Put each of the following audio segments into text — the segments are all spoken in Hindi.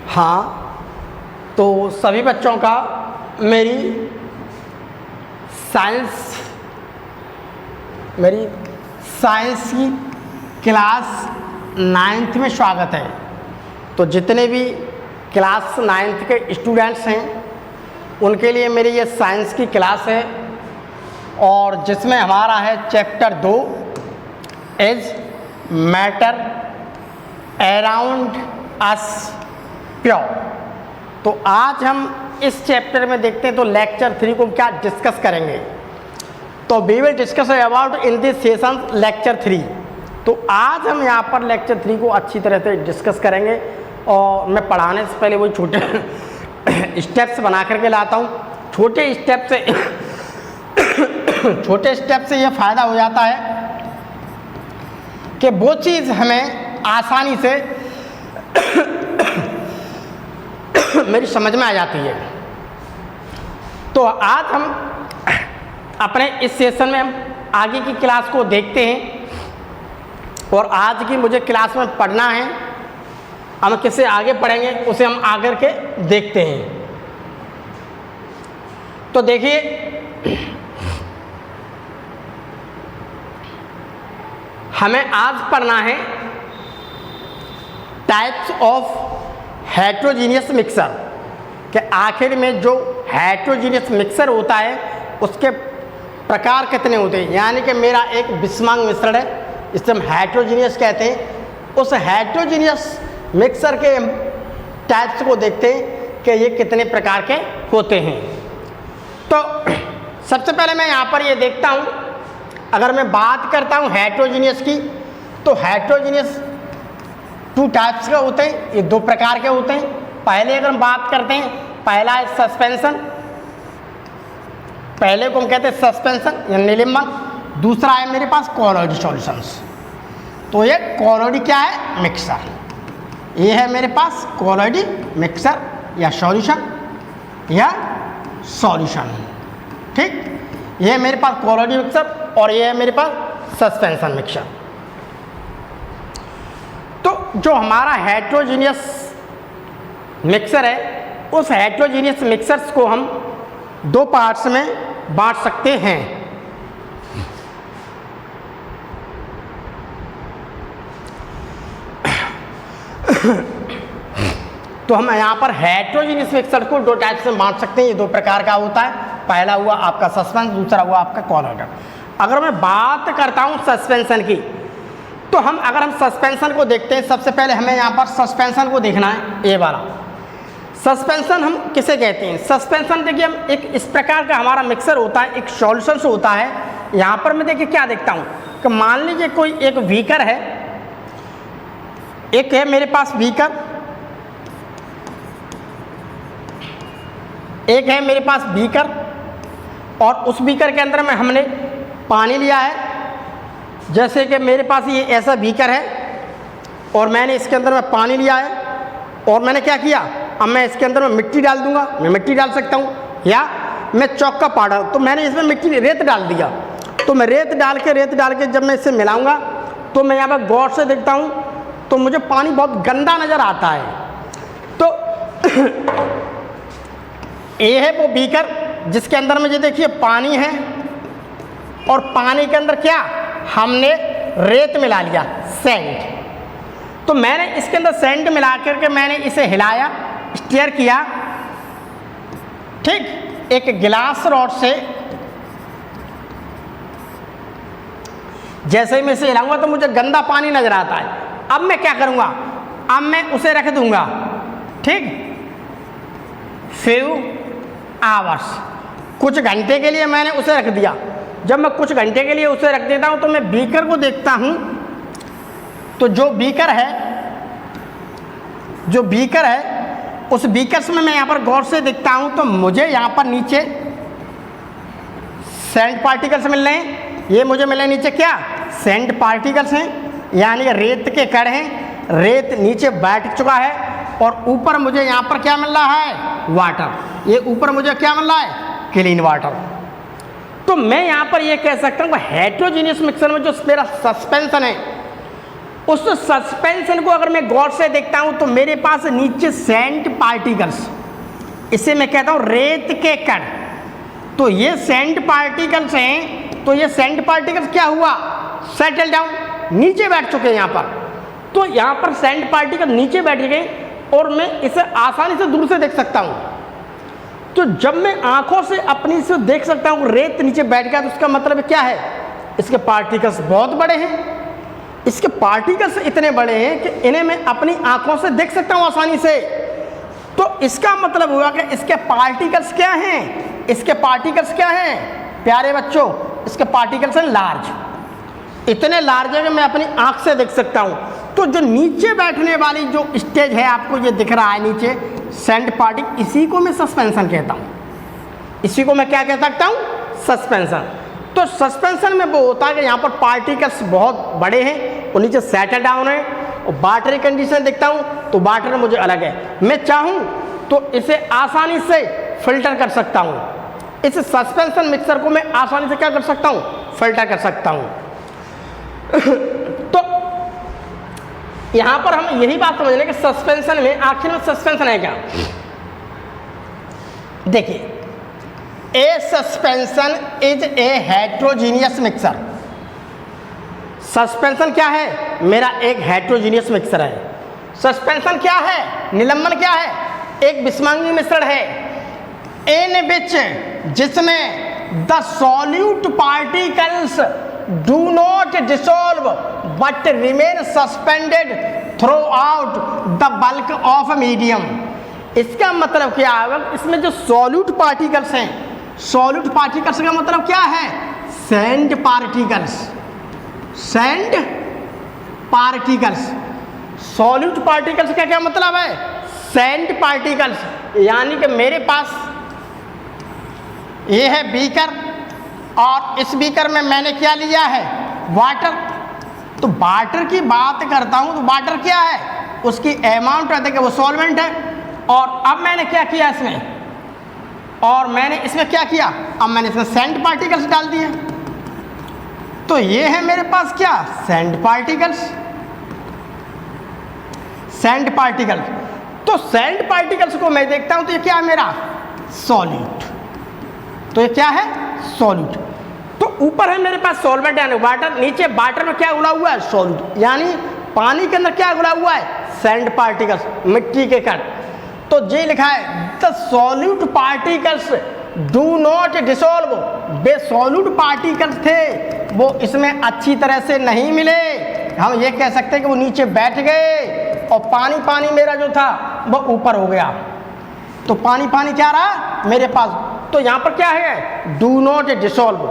हाँ, तो सभी बच्चों का मेरी साइंस की क्लास 9th में स्वागत है। तो जितने भी क्लास 9th के स्टूडेंट्स हैं उनके लिए मेरी ये साइंस की क्लास है, और जिसमें हमारा है chapter 2 is matter around us pure. तो आज हम इस चैप्टर में देखते हैं तो लेक्चर 3 को क्या डिस्कस करेंगे। तो we will discuss about in this session lecture 3। तो आज हम यहाँ पर लेक्चर 3 को अच्छी तरह से डिस्कस करेंगे, और मैं पढ़ाने से पहले वही छोटे स्टेप्स बना करके लाता हूँ। छोटे स्टेप से ये फ़ायदा हो जाता है कि वो चीज़ हमें आसानी से मेरी समझ में आ जाती है। तो आज हम अपने इस सेशन में हम आगे की क्लास को देखते हैं, और आज की मुझे क्लास में पढ़ना है, हम किससे आगे पढ़ेंगे उसे हम आगे के देखते हैं। तो देखिए, हमें आज पढ़ना है टाइप्स ऑफ हेट्रोजीनियस मिक्सर, कि आखिर में जो हेट्रोजीनियस मिक्सर होता है उसके प्रकार कितने होते हैं। यानी कि मेरा एक विषमांग मिश्रण है, इसे हम हेट्रोजीनियस कहते हैं। उस हेट्रोजीनियस मिक्सर के टाइप्स को देखते हैं कि ये कितने प्रकार के होते हैं। तो सबसे पहले मैं यहाँ पर ये देखता हूँ, अगर मैं बात करता हूँ हेट्रोजीनियस की, तो हेट्रोजीनियस 2 टाइप्स के होते हैं, ये 2 प्रकार के होते हैं। पहले अगर हम बात करते हैं, पहला है सस्पेंशन, पहले को हम कहते हैं सस्पेंशन या निलंबन। दूसरा है मेरे पास कोलॉइड सॉल्यूशंस। तो ये कोलॉइड क्या है, मिक्सर। ये है मेरे पास कोलॉइड मिक्सर या सॉल्यूशन, ठीक। ये है मेरे पास कोलॉइड मिक्सर, और ये है मेरे पास सस्पेंशन मिक्सर। तो जो हमारा हेट्रोजीनियस मिक्सर है, उस हेट्रोजीनियस मिक्सर्स को हम 2 पार्ट्स में बांट सकते हैं। तो हम यहाँ पर हेट्रोजीनियस मिक्सर को 2 टाइप्स में बांट सकते हैं। ये 2 प्रकार का होता है, पहला हुआ आपका सस्पेंशन, दूसरा हुआ आपका कोलॉइड। अगर मैं बात करता हूँ सस्पेंशन की, तो अगर हम सस्पेंशन को देखते हैं, सबसे पहले हमें यहाँ पर सस्पेंशन को देखना है। ये वाला सस्पेंशन हम किसे कहते हैं। सस्पेंशन देखिए, हम एक इस प्रकार का हमारा मिक्सर होता है, एक सॉल्यूशन होता है। यहाँ पर मैं देखिए क्या देखता हूँ कि मान लीजिए कोई एक बीकर है, एक है मेरे पास बीकर, एक है मेरे पास बीकर, और उस बीकर के अंदर में हमने पानी लिया है। जैसे कि मेरे पास ये ऐसा बीकर है, और मैंने इसके अंदर में पानी लिया है, और मैंने क्या किया, अब मैं इसके अंदर में मिट्टी डाल दूंगा। मैं मिट्टी डाल सकता हूँ, या मैं चौक का पाउडर, तो मैंने इसमें मिट्टी रेत डाल दिया। तो मैं रेत डाल के जब मैं इसे मिलाऊंगा, तो मैं यहाँ पर गौर से देखता हूँ तो मुझे पानी बहुत गंदा नज़र आता है। तो ये है वो बीकर जिसके अंदर में ये देखिए पानी है, और पानी के अंदर क्या हमने रेत मिला लिया, सैंड। तो मैंने इसके अंदर सैंड मिला करके मैंने इसे हिलाया, स्टीयर किया, ठीक। एक गिलास रॉड से जैसे ही मैं इसे हिलाऊंगा तो मुझे गंदा पानी नजर आता है। अब मैं क्या करूंगा, अब मैं उसे रख दूंगा, ठीक, फ्यू आवर्स, कुछ घंटे के लिए मैंने उसे रख दिया। जब मैं कुछ घंटे के लिए उसे रख देता हूँ तो मैं बीकर को देखता हूँ, तो जो बीकर है उस बीकर में मैं यहाँ पर गौर से देखता हूँ तो मुझे यहाँ पर नीचे सैंड पार्टिकल्स मिल रहे हैं। ये मुझे मिले नीचे क्या, सैंड पार्टिकल्स हैं, यानी रेत के कण हैं। रेत नीचे बैठ चुका है, और ऊपर मुझे यहाँ पर क्या मिल रहा है, वाटर। ये ऊपर मुझे क्या मिल रहा है, क्लीन वाटर। तो मैं यहाँ पर ये कह सकता हूँ हेट्रोजीनियस मिक्सर में जो मेरा सस्पेंशन है उस सस्पेंशन को अगर मैं गौर से देखता हूं तो मेरे पास नीचे सैंड पार्टिकल्स, इसे मैं कहता हूं रेत के कण। तो ये सैंड पार्टिकल्स हैं, तो ये सैंड पार्टिकल्स क्या हुआ, सेटल डाउन, नीचे बैठ चुके हैं यहाँ पर। तो यहाँ पर सैंड पार्टिकल नीचे बैठ गए और मैं इसे आसानी से दूर से देख सकता हूँ। तो जब मैं आंखों से अपनी से देख सकता हूँ रेत नीचे बैठ गया, तो इसका मतलब क्या है, इसके पार्टिकल्स बहुत बड़े हैं। इसके पार्टिकल्स इतने बड़े हैं कि इन्हें मैं अपनी आंखों से देख सकता हूँ आसानी से। तो इसका मतलब हुआ कि इसके पार्टिकल्स क्या हैं, इसके पार्टिकल्स क्या हैं प्यारे बच्चों, इसके पार्टिकल्स हैं लार्ज, इतने लार्ज है कि मैं अपनी आंख से देख सकता हूँ। तो जो नीचे बैठने वाली जो स्टेज है आपको ये दिख रहा है नीचे सैंड पार्टिकल, इसी को मैं सस्पेंशन कहता हूँ। इसी को मैं क्या कह सकता हूँ, सस्पेंशन। तो सस्पेंशन में वो होता है कि यहाँ पर पार्टिकल्स बहुत बड़े हैं और नीचे सेटल डाउन है। और वाटरी कंडीशन देखता हूँ तो वाटर मुझे अलग है, मैं चाहूँ तो इसे आसानी से फिल्टर कर सकता हूँ। इस सस्पेंशन मिक्सर को मैं आसानी से क्या कर सकता हूँ, फिल्टर कर सकता हूँ। तो यहाँ पर हम यही बात समझ लें कि सस्पेंशन में आखिर में सस्पेंशन है क्या। देखिए, a suspension is a heterogeneous mixture. Suspension क्या है, मेरा एक हेट्रोजीनियस मिक्सर है। सस्पेंशन क्या है, निलंबन क्या है, एक विषमांगी मिश्रण है इन विच, जिसमें the solute particles do not dissolve but remain suspended through out the bulk of medium. इसका मतलब क्या है, इसमें जो सॉल्यूट पार्टिकल्स हैं, सॉल्यूट पार्टिकल्स का मतलब क्या है, sand particles, sand particles. Solute particles का क्या मतलब है, सैंड पार्टिकल्स। यानी कि मेरे पास ये है बीकर और इस बीकर में मैंने क्या लिया है, वाटर। तो वाटर की बात करता हूँ तो वाटर क्या है, उसकी अमाउंट रहता है कि वो सॉल्वेंट है। और अब मैंने क्या किया इसमें, और मैंने इसमें क्या किया, अब मैंने इसमें सैंड पार्टिकल्स डाल दिए। तो ये है मेरे पास क्या, सैंड पार्टिकल्स, सैंड पार्टिकल्स। तो सैंड पार्टिकल्स को मैं देखता हूं तो ये क्या है मेरा, सॉल्यूट। तो ये क्या है, सॉल्यूट। तो ऊपर है मेरे पास सॉल्वेंट यानी वाटर, नीचे वाटर में क्या उड़ा हुआ है, सॉल्यूट। यानी पानी के अंदर क्या उड़ा हुआ है, सैंड पार्टिकल्स, मिट्टी के कण। तो ये लिखा है the solute particles do not dissolve. Way solute particles थे, वो इसमें अच्छी तरह से नहीं मिले। हम ये कह सकते हैं कि वो नीचे बैठ गए और पानी पानी मेरा जो था वो ऊपर हो गया। तो पानी पानी क्या रहा मेरे पास। तो यहाँ पर क्या है, डू नॉट डिसॉल्व,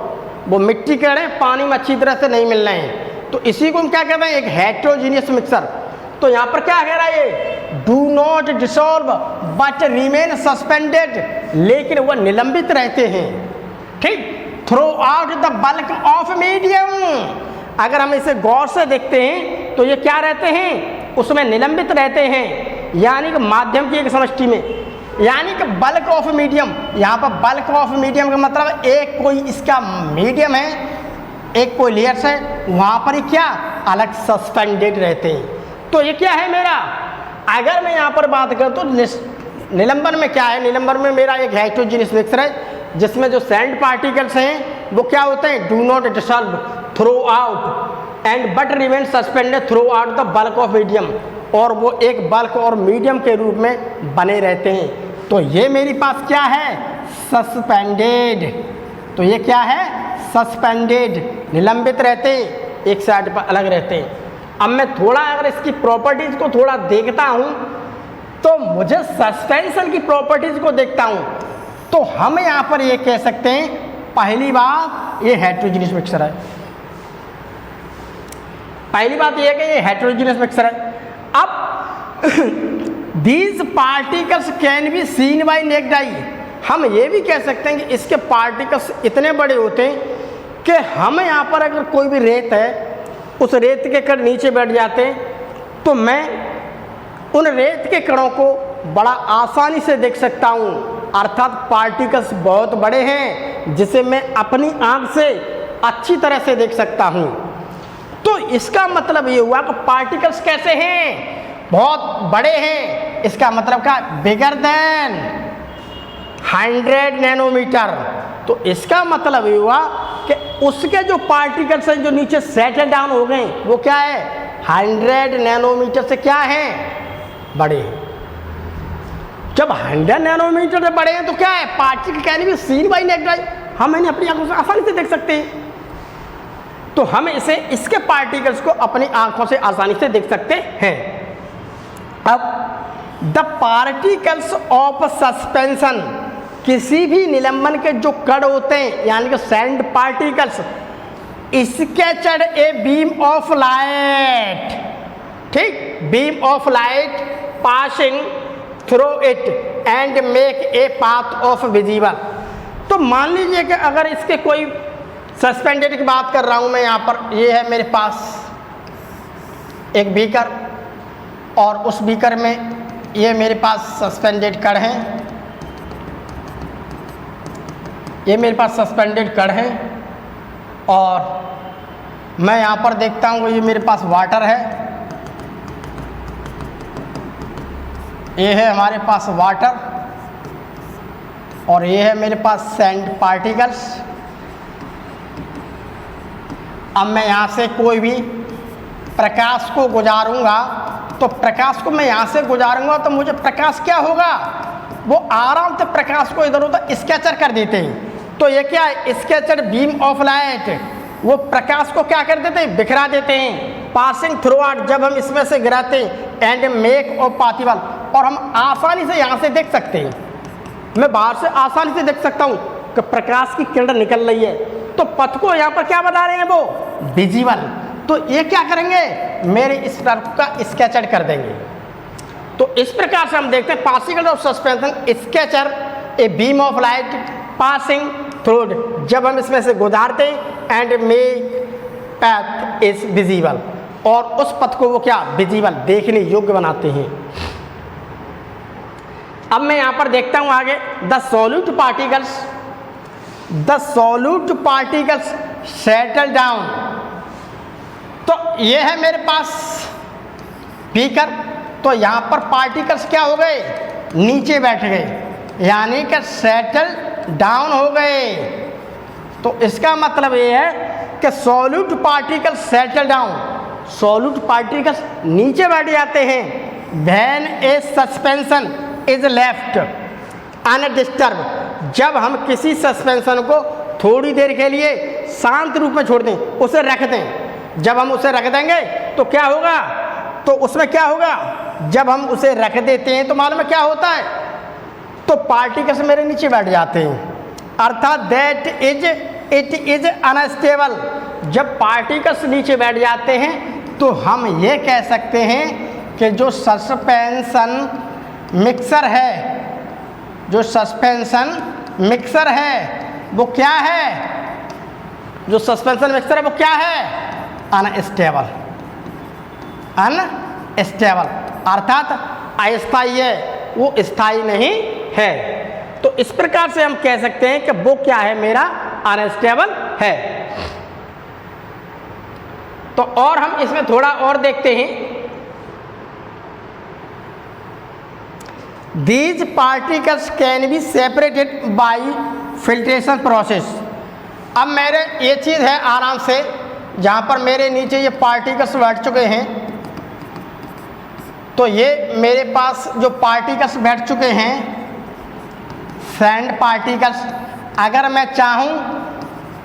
वो मिट्टी के कण पानी में अच्छी तरह से नहीं मिल रहे हैं। तो इसी को हम क्या कहते हैं, एक हेट्रोजीनियस मिक्सर। तो यहाँ पर क्या कह रहा है ये, do not dissolve but remain suspended, लेकिन वह निलंबित रहते हैं, ठीक, through out the bulk of medium. अगर हम इसे गौर से देखते हैं तो ये क्या रहते हैं, उसमें निलंबित रहते हैं, यानी कि माध्यम की एक समष्टि में, यानी कि बल्क ऑफ मीडियम। यहाँ पर बल्क ऑफ मीडियम का मतलब एक कोई इसका मीडियम है, एक कोई लेयर्स है, वहाँ पर ही क्या अलग सस्पेंडेड रहते हैं। तो ये क्या है मेरा, अगर मैं यहाँ पर बात करूँ तो निलंबन में क्या है, निलंबन में मेरा एक हेट्रोजीनियस मिक्सर है जिसमें जो सैंड पार्टिकल्स हैं वो क्या होते हैं, do not dissolve through out and but remain suspended through out the bulk of medium, और वो एक बल्क और मीडियम के रूप में बने रहते हैं। तो ये मेरे पास क्या है, सस्पेंडेड। तो ये क्या है, सस्पेंडेड, निलंबित रहते हैं, एक साइड पर अलग रहते हैं। अब मैं थोड़ा अगर इसकी प्रॉपर्टीज़ को थोड़ा देखता हूँ तो मुझे सस्पेंशन की प्रॉपर्टीज़ को देखता हूँ तो हम यहाँ पर ये कह सकते हैं, पहली बात ये हेट्रोजीनियस मिक्सर है। पहली बात ये है कि ये हेट्रोजीनियस मिक्सर है। अब these particles can be scene by necked eye. हम ये भी कह सकते हैं कि इसके पार्टिकल्स इतने बड़े होते हैं कि हम यहाँ पर अगर कोई भी रेत है, उस रेत के कण नीचे बैठ जाते हैं तो मैं उन रेत के कणों को बड़ा आसानी से देख सकता हूँ। अर्थात पार्टिकल्स बहुत बड़े हैं जिसे मैं अपनी आँख से अच्छी तरह से देख सकता हूँ। तो इसका मतलब ये हुआ कि पार्टिकल्स कैसे हैं, बहुत बड़े हैं। इसका मतलब क्या, बिगर देन 100 नैनोमीटर। तो इसका मतलब ये हुआ कि उसके जो पार्टिकल्स हैं जो नीचे सेटल डाउन हो गए वो क्या है, 100 नैनोमीटर से क्या है, बड़े हैं। जब 100 नैनोमीटर से बड़े हैं तो क्या है, particle can be seen by naked eye, हम इन्हें अपनी आंखों से आसानी से देख सकते हैं। तो हम इसे, इसके पार्टिकल्स को अपनी आंखों से आसानी से देख सकते हैं। अब द पार्टिकल्स ऑफ सस्पेंशन, किसी भी निलंबन के जो कण होते हैं यानी कि sand particles, scattered a beam of light, ठीक, beam of light passing through it and make a path of visible. तो मान लीजिए कि अगर इसके कोई सस्पेंडेड की बात कर रहा हूँ मैं, यहाँ पर ये है मेरे पास एक बीकर और उस बीकर में ये मेरे पास सस्पेंडेड कण हैं, ये मेरे पास सस्पेंडेड कण हैं और मैं यहाँ पर देखता हूँ ये मेरे पास वाटर है, ये है हमारे पास वाटर और ये है मेरे पास सैंड पार्टिकल्स। अब मैं यहाँ से कोई भी प्रकाश को गुजारूंगा तो प्रकाश को मैं यहाँ से गुजारूंगा तो मुझे प्रकाश क्या होगा, वो आराम से प्रकाश को इधर उधर स्कैचर कर देते हैं। तो ये क्या है, स्कैचर बीम ऑफ लाइट, वो प्रकाश को क्या कर देते हैं, बिखरा देते हैं, पासिंग थ्रू आउट, जब हम इसमें से गिराते हैं, एंड मेक ऑफ पाथिबल, और हम आसानी से यहाँ से देख सकते हैं। मैं बाहर से आसानी से देख सकता हूँ कि प्रकाश की किरण निकल रही है, तो पथ को यहाँ पर क्या बता रहे हैं, वो विजिबल। तो ये क्या करेंगे, मेरे इस तरफ का स्केचर कर देंगे। तो इस प्रकार से हम देखते हैं particle of suspension sketcher A beam of light passing through, जब हम इसमें से गुजारते हैं, and make path is visible, और उस पथ को वो क्या, विजिबल, देखने योग्य बनाते हैं। अब मैं यहाँ पर देखता हूँ आगे, the solute particles settle down. तो ये है मेरे पास बीकर, तो यहाँ पर पार्टिकल्स क्या हो गए, नीचे बैठ गए, यानी कि सेटल डाउन हो गए। तो इसका मतलब ये है कि solute particles settle down, solute particles नीचे बैठ जाते हैं। When a suspension is left undisturb, जब हम किसी सस्पेंशन को थोड़ी देर के लिए शांत रूप में छोड़ दें, उसे रख दें, जब हम उसे रख देंगे तो क्या होगा, तो उसमें क्या होगा, जब हम उसे रख देते हैं तो मालूम है क्या होता है, तो पार्टिकल्स मेरे नीचे बैठ जाते हैं, अर्थात that is it is unstable. जब पार्टिकल्स नीचे बैठ जाते हैं तो हम ये कह सकते हैं कि जो सस्पेंशन मिक्सर है, जो सस्पेंशन मिक्सर है वो क्या है, जो सस्पेंशन मिक्सर है वो क्या है, अनस्टेबल, अनस्टेबल, अर्थात अस्थायी है, वो स्थायी नहीं है। तो इस प्रकार से हम कह सकते हैं कि वो क्या है, मेरा अनस्टेबल है। तो और हम इसमें थोड़ा और देखते हैं, These particles can be separated by filtration process। अब मेरे ये चीज़ है आराम से, जहाँ पर मेरे नीचे ये पार्टिकल्स बैठ चुके हैं, तो ये मेरे पास जो पार्टिकल्स बैठ चुके हैं सैंड पार्टिकल्स, अगर मैं चाहूँ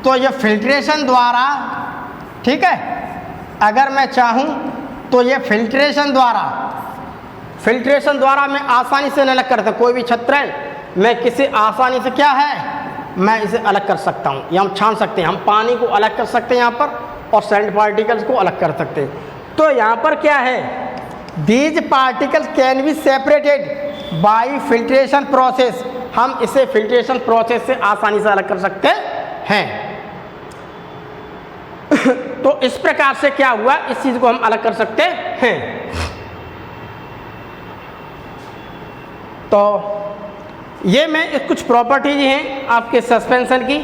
तो ये फिल्ट्रेशन द्वारा, ठीक है, अगर मैं चाहूँ तो ये फिल्ट्रेशन द्वारा मैं आसानी से अलग कर सकता, कोई भी छत्र है मैं किसी आसानी से क्या है, मैं इसे अलग कर सकता हूँ, या हम छान सकते हैं, हम पानी को अलग कर सकते हैं यहाँ पर और सैंड पार्टिकल्स को अलग कर सकते हैं। तो यहाँ पर क्या है, these particles can be separated by filtration process, हम इसे फिल्ट्रेशन प्रोसेस से आसानी से अलग कर सकते हैं। तो इस प्रकार से क्या हुआ, इस चीज़ को हम अलग कर सकते हैं। तो ये में कुछ प्रॉपर्टीज हैं आपके सस्पेंशन की,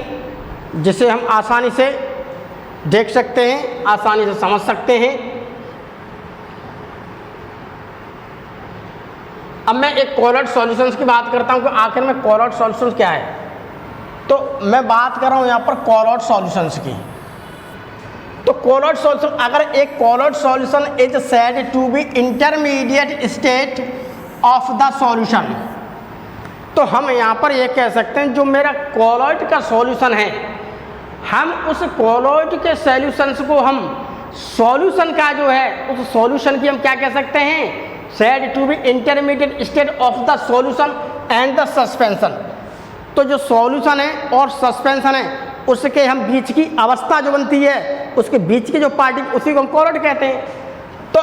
जिसे हम आसानी से देख सकते हैं। आसानी से समझ सकते हैं। अब मैं एक कोलॉइड सॉल्यूशंस की बात करता हूं कि आखिर में कोलॉइड सॉल्यूशंस क्या है। तो मैं बात कर रहा हूं यहां पर कोलॉइड सॉल्यूशंस की। तो कोलॉइड सॉल्यूशन, अगर एक colloid solution is said to be intermediate state of the solution, तो हम यहाँ पर ये कह सकते हैं जो मेरा कोलॉइड का सॉल्यूशन है, हम उस कोलॉइड के सॉल्यूशंस को हम सॉल्यूशन का जो है उस सॉल्यूशन की हम क्या कह सकते हैं, said to be intermediate state of the solution and the suspension. तो जो सॉल्यूशन है और सस्पेंशन है उसके हम बीच की अवस्था जो बनती है, उसके बीच की जो पार्टी, उसी को हम कोलॉइड कहते हैं। तो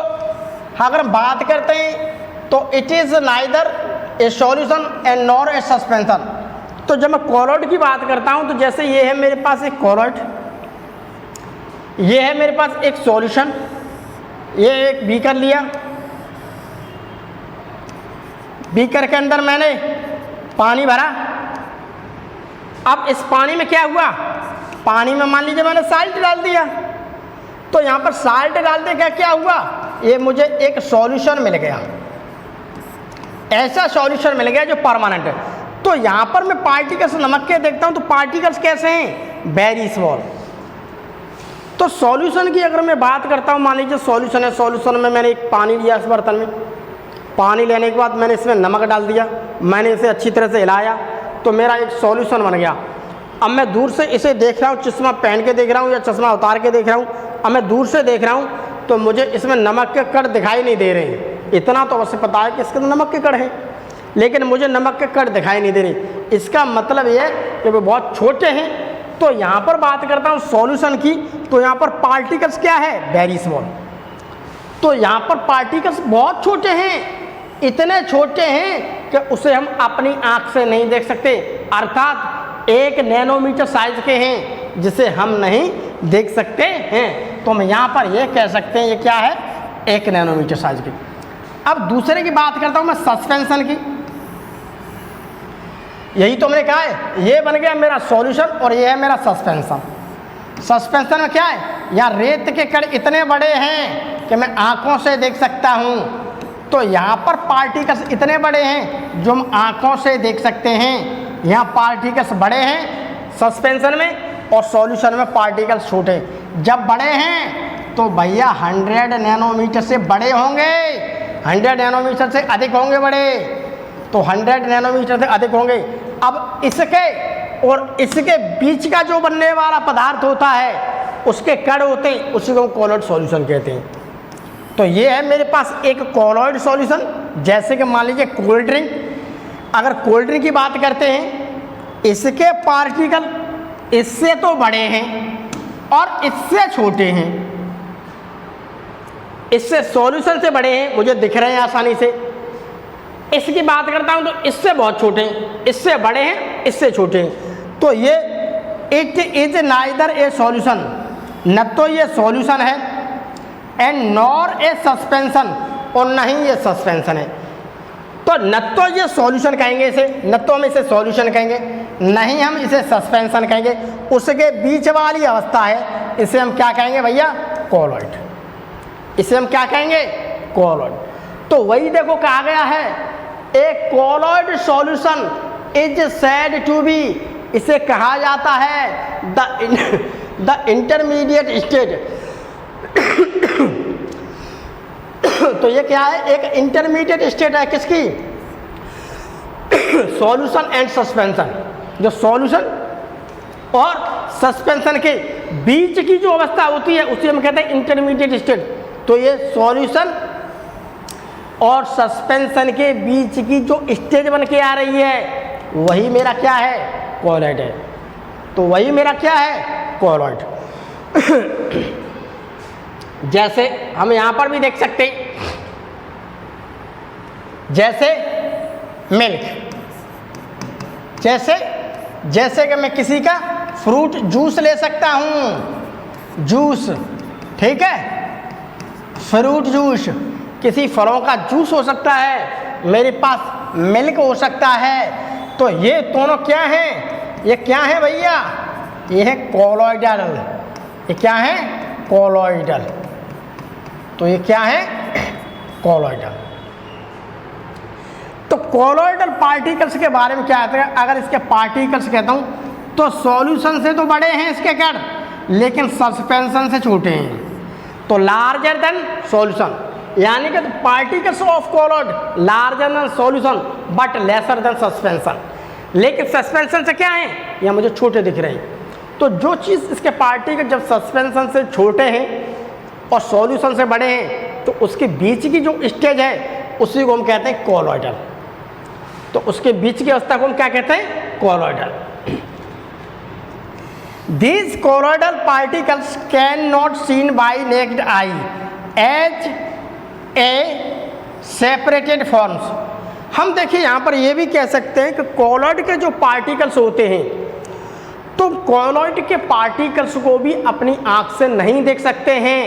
अगर हम बात करते हैं तो it is neither A solution and nor a suspension. तो जब मैं कोलॉइड की बात करता हूं तो जैसे ये है मेरे पास एक कोलॉइड, ये है मेरे पास एक सॉल्यूशन, ये एक बीकर लिया, बीकर के अंदर मैंने पानी भरा। अब इस पानी में क्या हुआ, पानी में मान लीजिए मैंने साल्ट डाल दिया, तो यहाँ पर साल्ट डालने का क्या हुआ, ये मुझे एक सॉल्यूशन मिल गया, ऐसा सॉल्यूशन मिल गया जो परमानेंट है। तो यहाँ पर मैं पार्टिकल्स नमक के देखता हूँ तो पार्टिकल्स कैसे हैं, वेरी स्मॉल। तो सॉल्यूशन की अगर मैं बात करता हूँ, मान लीजिए सॉल्यूशन है, सॉल्यूशन में मैंने एक पानी लिया, इस बर्तन में पानी लेने के बाद मैंने इसमें नमक डाल दिया, मैंने इसे अच्छी तरह से हिलाया, तो मेरा एक सॉल्यूशन बन गया। अब मैं दूर से इसे देख रहा हूँ, चश्मा पहन के देख रहा हूँ या चश्मा उतार के देख रहा हूँ, अब मैं दूर से देख रहा हूँ तो मुझे इसमें नमक के कण दिखाई नहीं दे रहे। इतना तो अवश्य पता है कि इसके अंदर नमक के कण हैं, लेकिन मुझे नमक के कण दिखाई नहीं दे रहे। इसका मतलब ये कि वो बहुत छोटे हैं। तो यहाँ पर बात करता हूँ सॉल्यूशन की, तो यहाँ पर पार्टिकल्स क्या है, वेरी स्मॉल। तो यहाँ पर पार्टिकल्स बहुत छोटे हैं, इतने छोटे हैं कि उसे हम अपनी आँख से नहीं देख सकते, अर्थात 1 नैनोमीटर साइज के हैं जिसे हम नहीं देख सकते हैं। तो हम यहाँ पर ये कह सकते हैं ये क्या है, 1 नैनोमीटर साइज के। अब दूसरे की बात करता हूँ मैं सस्पेंशन की। यही तो मैंने कहा है, ये बन गया मेरा सॉल्यूशन और ये है मेरा सस्पेंशन। सस्पेंशन में क्या है, यहाँ रेत के कण इतने बड़े हैं कि मैं आँखों से देख सकता हूँ। तो यहाँ पर पार्टिकल्स इतने बड़े हैं जो हम आँखों से देख सकते हैं। यहाँ पार्टिकल्स बड़े हैं सस्पेंशन में और सॉल्यूशन में पार्टिकल्स छोटे। जब बड़े हैं तो भैया 100 नैनोमीटर से बड़े होंगे, 100 नैनोमीटर से अधिक होंगे बड़े, तो 100 नैनोमीटर से अधिक होंगे। अब इसके और इसके बीच का जो बनने वाला पदार्थ होता है उसके कण होते हैं, उसी को हम कोलॉइड सॉल्यूशन कहते हैं। तो ये है मेरे पास एक कोलॉइड सॉल्यूशन। जैसे कि मान लीजिए कोल्ड ड्रिंक, अगर कोल्ड ड्रिंक की बात करते हैं, इसके पार्टिकल इससे तो बड़े हैं और इससे छोटे हैं, इससे सॉल्यूशन से बड़े हैं, मुझे दिख रहे हैं आसानी से। इसकी बात करता हूं तो इससे बहुत छोटे हैं, इससे बड़े हैं, इससे छोटे हैं। तो ये it is neither A solution, न तो ये सॉल्यूशन है एंड नॉर ए सस्पेंशन, और न ही ये सस्पेंशन है। तो न तो ये सॉल्यूशन कहेंगे इसे, न तो हम इसे सॉल्यूशन कहेंगे, न ही हम इसे सस्पेंशन कहेंगे। उसके बीच वाली अवस्था है, इसे हम क्या कहेंगे भैया, कोलॉइड। इसे हम क्या कहेंगे, कोलॉइड। तो वही देखो कहा गया है, a colloid solution is said to be, इसे कहा जाता है द इंटरमीडिएट स्टेट। तो ये क्या है, एक इंटरमीडिएट स्टेट है किसकी, सॉल्यूशन एंड सस्पेंशन। जो सॉल्यूशन और सस्पेंशन के बीच की जो अवस्था होती है उसे हम कहते हैं इंटरमीडिएट स्टेट। तो ये सॉल्यूशन और सस्पेंशन के बीच की जो स्टेज बन के आ रही है वही मेरा क्या है, कोलॉइड है। तो वही मेरा क्या है, कोलॉइड। जैसे हम यहाँ पर भी देख सकते हैं, जैसे मिल्क, जैसे कि मैं किसी का फ्रूट जूस ले सकता हूँ, जूस, ठीक है, फ्रूट जूस, किसी फलों का जूस हो सकता है, मेरे पास मिल्क हो सकता है। तो ये दोनों क्या हैं, ये क्या है भैया, ये है कोलॉइडल। ये क्या है, कॉलॉइडल। तो ये क्या है? कॉलॉइडल। तो कॉलॉइडल पार्टिकल्स के बारे में क्या आता है? अगर इसके पार्टिकल्स कहता हूँ तो सॉल्यूशन से तो बड़े हैं इसके कण, लेकिन सस्पेंशन से छोटे हैं। तो लार्जर देन सॉल्यूशन, यानी कि particles of colloid larger than solution but lesser than suspension. लेकिन सस्पेंशन से क्या है? या मुझे छोटे दिख रहे हैं। तो जो चीज़ इसके पार्टिकल जब सस्पेंशन से छोटे हैं और सॉल्यूशन से बड़े हैं, तो उसके बीच की जो स्टेज है उसी को हम कहते हैं कॉलॉइडल। तो उसके बीच की अवस्था को हम क्या कहते हैं? Colloidal. These colloidal particles cannot seen by naked eye as a separated forms। हम देखिए यहाँ पर ये भी कह सकते हैं कि कॉलॉइड के जो पार्टिकल्स होते हैं, तो कॉलॉइड के पार्टिकल्स को भी अपनी आँख से नहीं देख सकते हैं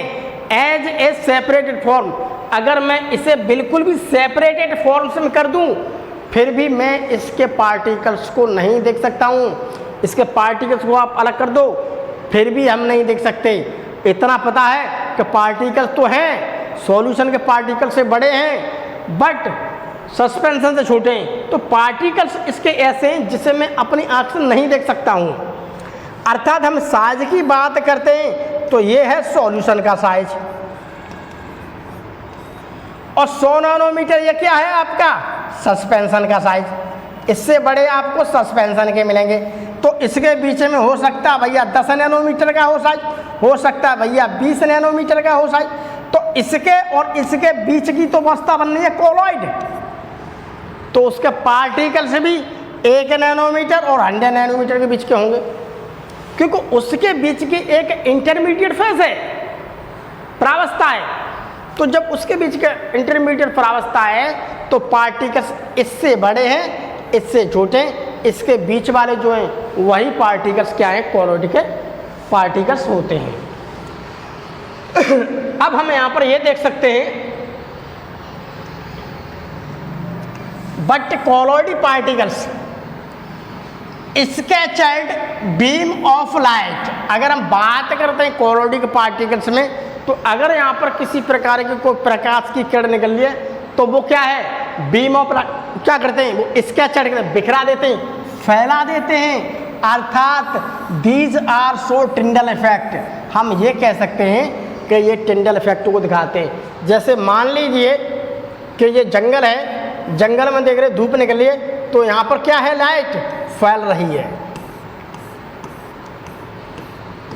एज ए सेपरेटेड फॉर्म। अगर मैं इसे बिल्कुल भी सेपरेटेड फॉर्म्स में कर दूं, फिर भी मैं इसके पार्टिकल्स को नहीं देख सकता हूँ। इसके पार्टिकल्स को आप अलग कर दो, फिर भी हम नहीं देख सकते। इतना पता है कि पार्टिकल्स तो हैं, सॉल्यूशन के पार्टिकल से बड़े हैं बट सस्पेंशन से छोटे हैं। तो पार्टिकल्स इसके ऐसे हैं जिसे मैं अपनी आँख से नहीं देख सकता हूँ। अर्थात हम साइज की बात करते हैं तो ये है सॉल्यूशन का साइज, और 100 नैनोमीटर ये क्या है? आपका सस्पेंशन का साइज। इससे बड़े आपको सस्पेंशन के मिलेंगे। तो इसके बीच में हो सकता है भैया 10 नैनोमीटर का हो साइज, हो सकता है भैया 20 नैनोमीटर का हो साइज। तो इसके और इसके बीच की तो अवस्था बन रही है कॉलॉइड। तो उसके पार्टिकल से भी 1 नैनोमीटर और 100 नैनोमीटर के बीच के होंगे, क्योंकि उसके बीच की एक इंटरमीडिएट फेज है, प्रावस्था है। तो जब उसके बीच का इंटरमीडिएट प्रावस्था है तो पार्टिकल्स इससे बड़े हैं, इससे छोटे हैं। इसके बीच वाले जो हैं वही पार्टिकल्स क्या हैं? कॉलॉइड के पार्टिकल्स होते हैं। अब हम यहाँ पर ये देख सकते हैं, but colloid particles scattered beam of light. अगर हम बात करते हैं कॉलॉइड के पार्टिकल्स में, तो अगर यहाँ पर किसी प्रकार की कोई प्रकाश की किरण निकल रही है तो वो क्या है? Beam of light. क्या करते हैं? वो स्कैटर्ड करते हैं, बिखरा देते हैं, फैला देते हैं। अर्थात these are show Tyndall effect. हम ये कह सकते हैं कि ये टिंडल इफेक्ट को दिखाते हैं। जैसे मान लीजिए कि ये जंगल है, जंगल में देख रहे धूप निकल रही है, तो यहाँ पर क्या है? लाइट फैल रही है।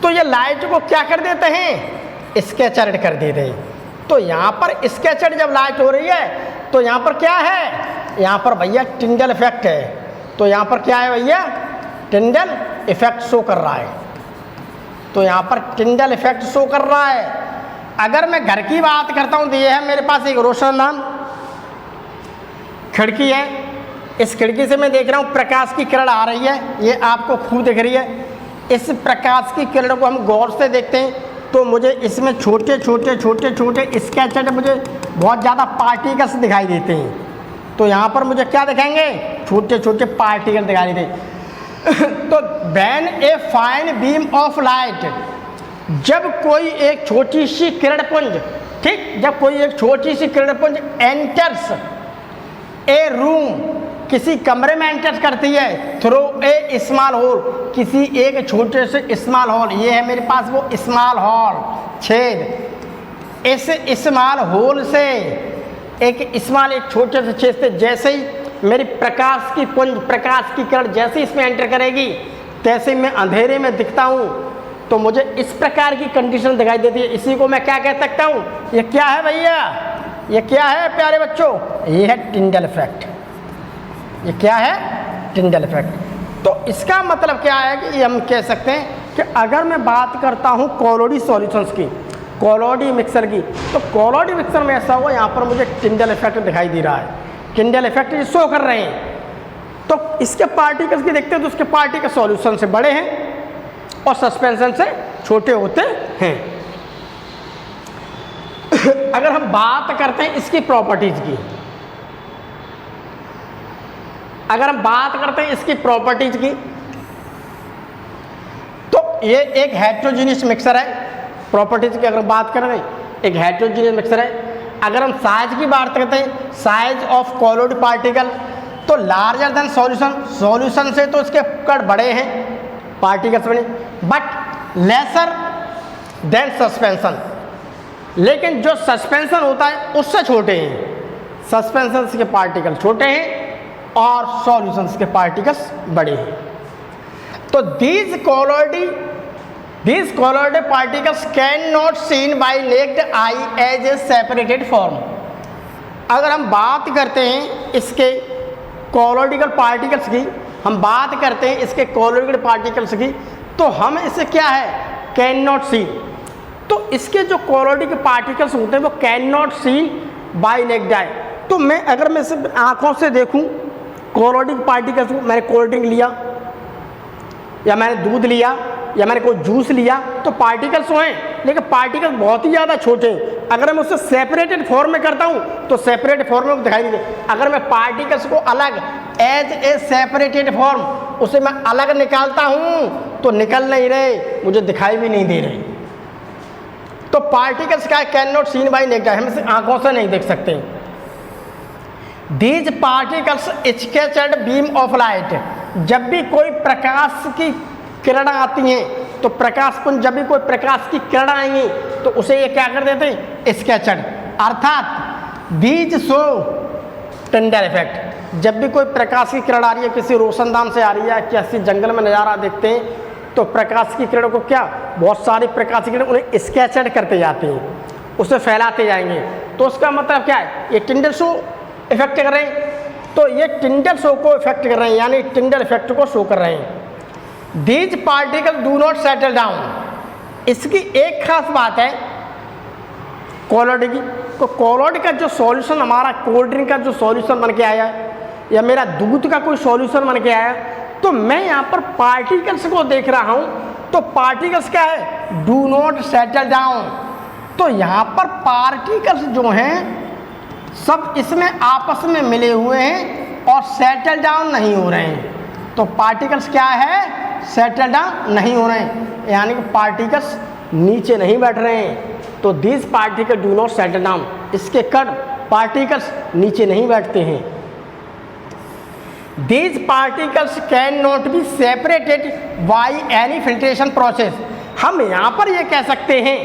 तो ये लाइट को क्या कर देते हैं? स्कैटर्ड कर देते हैं। तो यहाँ पर स्कैटर्ड जब लाइट हो रही है तो यहाँ पर क्या है? यहाँ पर भैया टिंडल इफेक्ट है। तो यहाँ पर क्या है भैया? टिंडल इफेक्ट शो कर रहा है। तो यहाँ पर टिंडल इफेक्ट शो कर रहा है। अगर मैं घर की बात करता हूँ तो ये है मेरे पास एक रोशनदान खिड़की है। इस खिड़की से मैं देख रहा हूँ प्रकाश की किरण आ रही है, ये आपको खूब दिख रही है। इस प्रकाश की किरण को हम गौर से देखते हैं तो मुझे इसमें छोटे छोटे छोटे छोटे स्कैटर्ड मुझे बहुत ज़्यादा पार्टिकल्स दिखाई देते हैं। तो यहाँ पर मुझे क्या दिखाएंगे? छोटे छोटे पार्टिकल दिखाई देते। तो when a fine beam of light, जब कोई एक छोटी सी किरणपुंज, ठीक, जब कोई एक छोटी सी किरणपुंज एंटर्स ए रूम, किसी कमरे में एंटर करती है थ्रू ए स्मॉल होल, किसी एक छोटे से स्मॉल होल। ये है मेरे पास वो स्मॉल होल, छेद। इस स्मॉल होल से एक छोटे से छेद से जैसे ही मेरी प्रकाश की पुंज, प्रकाश की किरण जैसे ही इसमें एंटर करेगी, तैसे ही मैं अंधेरे में दिखता हूँ। तो मुझे इस प्रकार की कंडीशन दिखाई देती है। इसी को मैं क्या कह सकता हूँ? ये क्या है भैया? ये क्या है प्यारे बच्चों? ये है टिंडल इफेक्ट। ये क्या है? Tyndall effect. तो इसका मतलब क्या है कि ये हम कह सकते हैं कि अगर मैं बात करता हूँ कॉलॉइड सॉल्यूशंस की, कॉलॉइड मिक्सर की, तो कॉलॉइड मिक्सर में ऐसा हुआ, यहाँ पर मुझे टिंडल इफेक्ट दिखाई दे रहा है। टिंडल इफेक्ट ये शो कर रहे हैं। तो इसके पार्टिकल्स की देखते हैं तो उसके पार्टिकल सॉल्यूशन से बड़े हैं और सस्पेंशन से छोटे होते हैं। अगर हम बात करते हैं इसकी प्रॉपर्टीज की, अगर हम बात करते हैं इसकी प्रॉपर्टीज की, तो ये एक हेटेरोजेनियस मिक्सर है। प्रॉपर्टीज की अगर बात करें, एक हेटेरोजीनियस मिक्सचर है। अगर हम साइज की बात करते हैं, साइज ऑफ कोलोइड पार्टिकल, तो लार्जर देन सॉल्यूशन, सॉल्यूशन से तो इसके कण बड़े हैं, पार्टिकल्स बने, बट लेसर देन सस्पेंशन, लेकिन जो सस्पेंशन होता है उससे छोटे हैं। सस्पेंशन के पार्टिकल छोटे हैं और सॉल्यूशंस के पार्टिकल्स बड़े हैं। तो these colloidal particles cannot seen by naked eye as a separated form। अगर हम बात करते हैं इसके कोलोइडल पार्टिकल्स की, हम बात करते हैं इसके कोलोइडल पार्टिकल्स की, तो हम इसे क्या है, कैन नॉट सी। तो इसके जो कोलोइडल पार्टिकल्स होते हैं वो can not see by naked eye. तो अगर मैं सिर्फ आँखों से देखूं कोलोइडल पार्टिकल्स को, मैंने कोल्ड ड्रिंक लिया या मैंने दूध लिया या मैंने कोई जूस लिया, तो पार्टिकल्स तो हैं, लेकिन पार्टिकल्स बहुत ही ज़्यादा छोटे हैं। अगर मैं उससे सेपरेटेड फॉर्म में करता हूँ तो सेपरेटेड फॉर्म में दिखाई नहीं दे। अगर मैं पार्टिकल्स को अलग एज ए सेपरेटेड फॉर्म उसे मैं अलग निकालता हूँ तो निकल नहीं रहे, मुझे दिखाई भी नहीं दे रहे। तो पार्टिकल्स का can not seen by naked eye, हम इसे आँखों से नहीं देख सकते। These particles scattered beam of light, जब भी कोई प्रकाश की किरण आती हैं, तो प्रकाश पुंज, जब भी कोई प्रकाश की किरण आएंगी तो उसे ये क्या कर देते हैं, स्कैटर्ड, अर्थात दीज शो टेंडर इफेक्ट। जब भी कोई प्रकाश की किरण आ रही है, किसी रोशनदान से आ रही है, किसी जंगल में नज़ारा देखते हैं, तो प्रकाश की किरणों को क्या, बहुत सारी प्रकाश की किरण उन्हें स्कैटर्ड करते जाते हैं, उसे फैलाते जाएंगे। तो उसका मतलब क्या है, ये टेंडर शो इफेक्ट कर रहे हैं, तो ये टिंडल शो को इफेक्ट कर रहे हैं, यानी टिंडल इफेक्ट को शो कर रहे हैं। These particle do not settle down, इसकी एक खास बात है कोलोइड की। तो कोलोइड का जो सॉल्यूशन, हमारा कोल्ड ड्रिंक का जो सॉल्यूशन बन के आया या मेरा दूध का कोई सॉल्यूशन बन के आया, तो मैं यहाँ पर पार्टिकल्स को देख रहा हूँ, तो पार्टिकल्स क्या है, डू नॉट सेटल डाउन। तो यहाँ पर पार्टिकल्स जो हैं सब इसमें आपस में मिले हुए हैं और सेटल डाउन नहीं हो रहे हैं। तो पार्टिकल्स क्या है, सेटल डाउन नहीं हो रहे हैं, यानी कि पार्टिकल्स नीचे नहीं बैठ रहे हैं। तो this particle do not settle down, इसके कण पार्टिकल्स नीचे नहीं बैठते हैं। These particles cannot be separated by any filtration process। हम यहाँ पर ये कह सकते हैं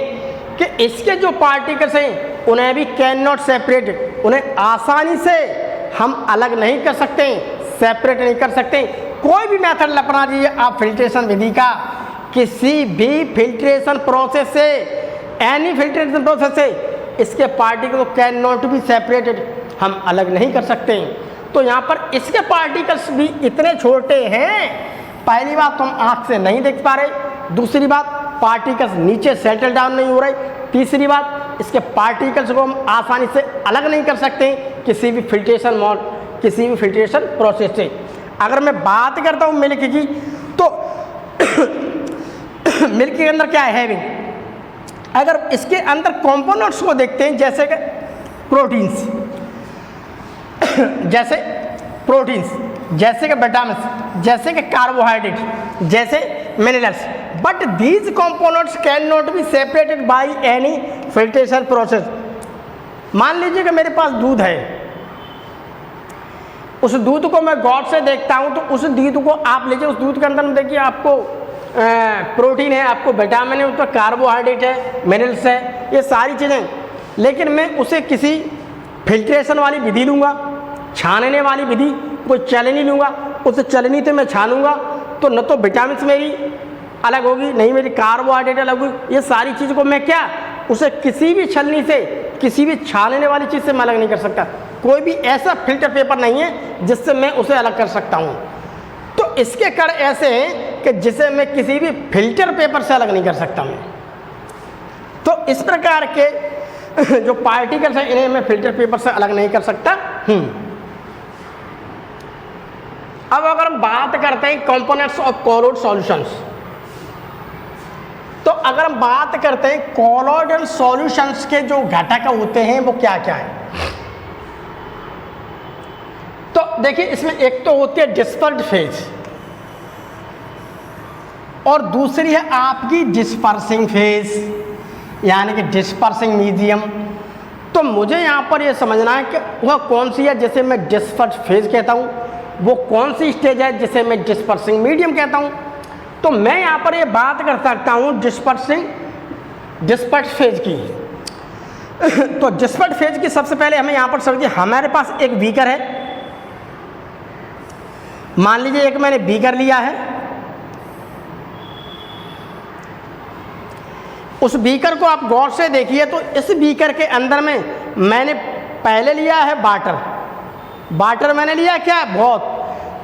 कि इसके जो पार्टिकल्स हैं उन्हें भी कैन नॉट सेपरेट, उन्हें आसानी से हम अलग नहीं कर सकते, सेपरेट नहीं कर सकते। कोई भी मेथड अपना दीजिए आप फिल्ट्रेशन विधि का, किसी भी फिल्ट्रेशन प्रोसेस से, एनी फिल्ट्रेशन प्रोसेस से इसके पार्टिकल को कैन नॉट बी सेपरेटेड, हम अलग नहीं कर सकते। तो यहाँ पर इसके पार्टिकल्स भी इतने छोटे हैं, पहली बात तो हम आँख से नहीं देख पा रहे, दूसरी बात पार्टिकल्स नीचे सेटल डाउन नहीं हो रहे, तीसरी बात इसके पार्टिकल्स को हम आसानी से अलग नहीं कर सकते किसी भी फिल्ट्रेशन प्रोसेस से। अगर मैं बात करता हूँ मिल्क की, तो मिल्क के अंदर क्या है, अगर इसके अंदर कंपोनेंट्स को देखते हैं, जैसे कि प्रोटीन्स, जैसे कि विटामिन, जैसे कि कार्बोहाइड्रेट, जैसे minerals, but these components can not be separated by any filtration process. मान लीजिए कि मेरे पास दूध है, उस दूध को मैं गौर से देखता हूँ, तो उस दूध को आप लीजिए, उस दूध के अंदर में देखिए आपको प्रोटीन है, आपको विटामिन है, उसमें कार्बोहाइड्रेट है, मिनरल्स है, ये सारी चीज़ें, लेकिन मैं उसे किसी फिल्ट्रेशन वाली विधि लूँगा, छानने वाली विधि, कोई चलनी लूँगा, उस चलनी से मैं छानूँगा, तो न तो विटामिन मेरी अलग होगी, नहीं मेरी कार्बोहाइड्रेट अलग होगी। ये सारी चीज़ को मैं क्या, उसे किसी भी छलनी से, किसी भी छानने वाली चीज़ से मैं अलग नहीं कर सकता। कोई भी ऐसा फिल्टर पेपर नहीं है जिससे मैं उसे अलग कर सकता हूँ। तो इसके कण ऐसे हैं कि जिसे मैं किसी भी फिल्टर पेपर से अलग नहीं कर सकता मैं। तो इस प्रकार के जो पार्टिकल्स हैं इन्हें मैं फिल्टर पेपर से अलग नहीं कर सकता। अब अगर हम बात करते हैं कंपोनेंट्स ऑफ कोलोइड सॉल्यूशंस, तो अगर हम बात करते हैं कोलोइडल सॉल्यूशंस के जो घटक होते हैं वो क्या क्या है, तो देखिए इसमें एक तो होती है डिस्पर्स्ड फेज और दूसरी है आपकी डिस्पर्सिंग फेज। यानी कि डिस्पर्सिंग मीडियम। तो मुझे यहाँ पर ये समझना है कि वह कौन सी है जिसे मैं डिस्पर्स फेज कहता हूँ, वो कौन सी स्टेज है जिसे मैं डिस्पर्सिंग मीडियम कहता हूँ। तो मैं यहाँ पर ये बात कर सकता हूँ डिस्पर्स फेज की। तो डिस्पर्स फेज की सबसे पहले हमें यहाँ पर समझिए, हमारे पास एक बीकर है, मान लीजिए एक मैंने बीकर लिया है, उस बीकर को आप गौर से देखिए तो इस बीकर के अंदर में मैंने पहले लिया है वाटर मैंने लिया है क्या, बहुत।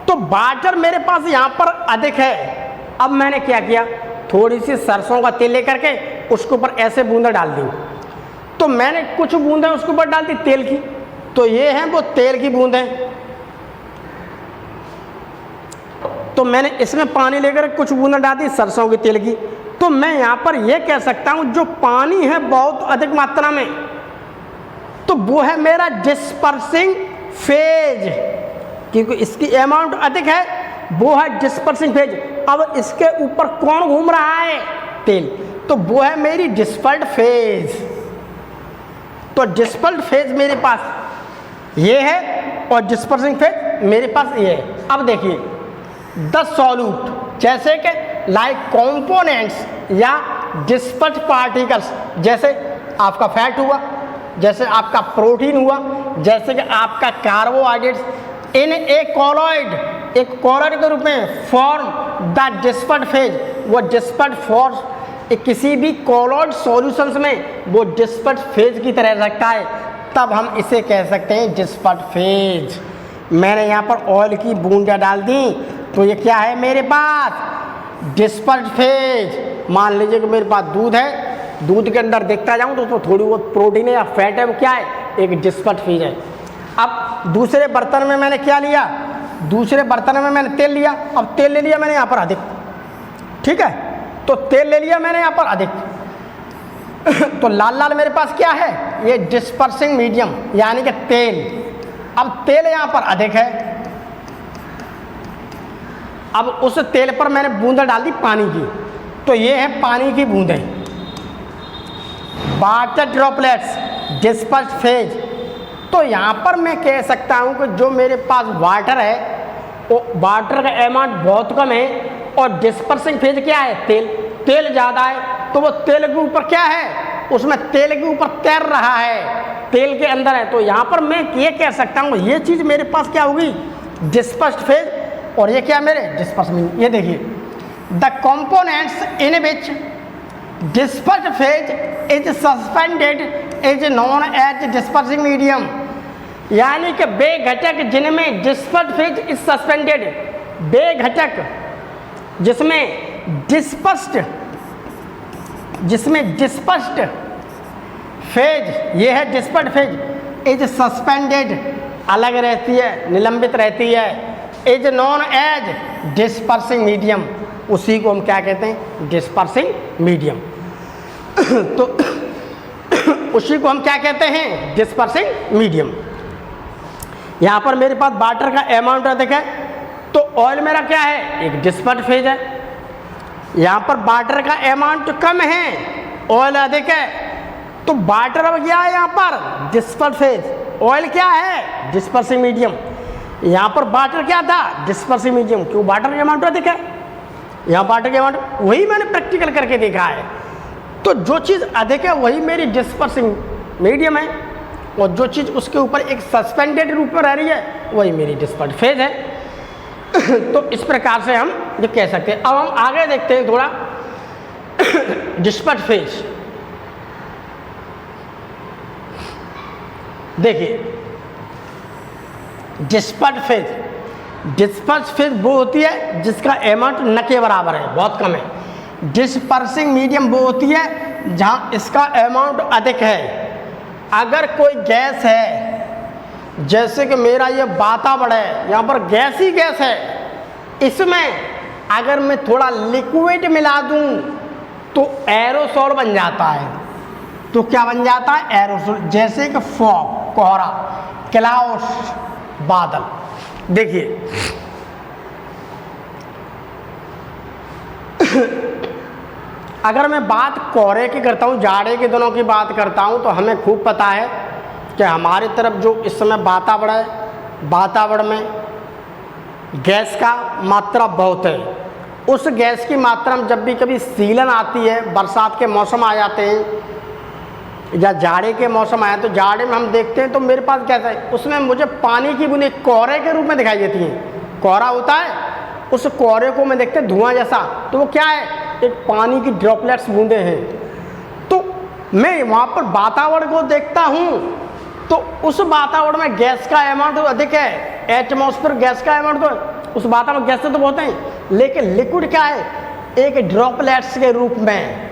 तो वाटर मेरे पास यहाँ पर अधिक है। अब मैंने क्या किया, थोड़ी सी सरसों का तेल लेकर के उसके ऊपर ऐसे बूंदें डाल दी। तो मैंने कुछ बूंदें उसके ऊपर डाल दी तेल की, तो ये हैं वो तेल की बूंदें। तो मैंने इसमें पानी लेकर कुछ बूंदें डाल दी सरसों के तेल की। तो मैं यहाँ पर यह कह सकता हूँ जो पानी है बहुत अधिक मात्रा में, तो वो है मेरा डिस्पर्सिंग फेज, क्योंकि इसकी अमाउंट अधिक है, वो है डिस्पर्सिंग फेज। अब इसके ऊपर कौन घूम रहा है, तेल, तो वो है मेरी डिस्पर्स्ड फेज। तो डिस्पर्स्ड फेज मेरे पास ये है और डिस्पर्सिंग फेज मेरे पास ये है। अब देखिए द सॉल्यूट, जैसे कि लाइक कंपोनेंट्स या डिस्पर्स्ड पार्टिकल्स, जैसे आपका फैट हुआ, जैसे आपका प्रोटीन हुआ, जैसे कि आपका कार्बोहाइड्रेट्स, इन ए कॉलॉइड के रूप में फॉर्म द डिस्पर्स्ड फेज। वो डिस्पर्स्ड फॉर्म किसी भी कॉलॉइड सॉल्यूशंस में वो डिस्पर्स्ड फेज की तरह रखता है, तब हम इसे कह सकते हैं डिस्पर्स्ड फेज। मैंने यहाँ पर ऑयल की बूंदें डाल दी, तो ये क्या है मेरे पास, डिस्पर्स्ड फेज। मान लीजिए कि मेरे पास दूध है, दूध के अंदर देखता जाऊँ तो उसमें थोड़ी बहुत प्रोटीन है या फैट है, वो क्या है, एक डिस्पर्स्ड फेज है। अब दूसरे बर्तन में मैंने क्या लिया, दूसरे बर्तन में मैंने तेल लिया। अब तेल ले लिया मैंने यहाँ पर अधिक, ठीक है, तो तेल ले लिया मैंने यहाँ पर अधिक। तो लाल लाल मेरे पास क्या है, ये डिस्पर्सिंग मीडियम यानी कि तेल। अब तेल यहाँ पर अधिक है, अब उस तेल पर मैंने बूंदें डाल दी पानी की, तो ये है पानी की बूंदें, वाटर ड्रॉपलेट्स, डिस्पर्स्ड फेज। तो यहाँ पर मैं कह सकता हूँ कि जो मेरे पास वाटर है वो वाटर का अमाउंट बहुत कम है, और डिस्पर्सिंग फेज क्या है, तेल ज़्यादा है, तो वो तेल के ऊपर क्या है, उसमें तेल के ऊपर तैर रहा है, तेल के अंदर है। तो यहाँ पर मैं ये कह सकता हूँ ये चीज़ मेरे पास क्या होगी, डिस्पर्स्ड फेज, और ये क्या मेरे डिस्पर्सिंग। ये देखिए the components in which dispersed phase is suspended is known as dispersing medium, यानी कि वे घटक जिनमें डिस्पर्स्ड फेज इज सस्पेंडेड, वे घटक जिसमें डिस्पर्स्ड फेज, ये है डिस्पर्स्ड फेज, इज सस्पेंडेड, अलग रहती है, निलंबित रहती है, is known as dispersing medium, उसी को हम क्या कहते हैं, डिस्पर्सिंग मीडियम। तो उसी को हम क्या कहते हैं, डिस्पर्सिंग मीडियम। यहाँ पर मेरे पास वाटर का अमाउंट अधिक है, तो ऑयल मेरा क्या है, एक डिस्पर्स्ड फेज है। यहाँ पर वाटर का अमाउंट कम है, ऑयल अधिक है, तो वाटर अब क्या है यहाँ पर, डिस्पर्स्ड फेज, ऑयल क्या है, डिस्पर्सिंग मीडियम। यहाँ पर वाटर क्या था, डिस्पर्सिंग मीडियम, क्यों, वाटर का अमाउंट अधिक है, यहाँ वाटर का अमाउंट, वही मैंने प्रैक्टिकल करके देखा है। तो जो चीज़ अधिक है वही मेरी डिस्पर्सिंग मीडियम है, और जो चीज़ उसके ऊपर एक सस्पेंडेड रूप में रह रही है वही मेरी डिस्पर्स्ड फेज है। तो इस प्रकार से हम ये कह सकते हैं। अब हम आगे देखते हैं थोड़ा डिस्पर्स्ड फेज। देखिए डिस्पर्स्ड फेज वो होती है जिसका अमाउंट न के बराबर है, बहुत कम है। डिस्पर्सिंग मीडियम वो होती है जहाँ इसका अमाउंट अधिक है। अगर कोई गैस है, जैसे कि मेरा ये वातावरण है, यहाँ पर गैस ही गैस है, इसमें अगर मैं थोड़ा लिक्विड मिला दूँ तो एरोसोल बन जाता है। तो क्या बन जाता है, एरोसोल, जैसे कि फॉग, कोहरा, क्लाउड्स, बादल। देखिए अगर मैं बात कोहरे की करता हूँ, जाड़े के दिनों की बात करता हूँ, तो हमें खूब पता है कि हमारी तरफ जो इस समय वातावरण है, वातावरण में गैस का मात्रा बहुत है। उस गैस की मात्रा में जब भी कभी सीलन आती है, बरसात के मौसम आ जाते हैं या जाड़े के मौसम आए, तो जाड़े में हम देखते हैं तो मेरे पास कैसा है, उसमें मुझे पानी की बूंदें कोहरे के रूप में दिखाई देती हैं। कोहरा होता है, उस कोहरे को मैं देखते धुआं जैसा, तो वो क्या है, एक पानी की ड्रॉपलेट्स बूंदे हैं। तो मैं वहाँ पर वातावरण को देखता हूँ तो उस वातावरण में गैस का अमाउंट अधिक है, एटमॉस्फेयर गैस का अमाउंट तो उस वातावरण गैस तो बहुत हैं, लेकिन लिक्विड क्या है, एक ड्रॉपलेट्स के रूप में,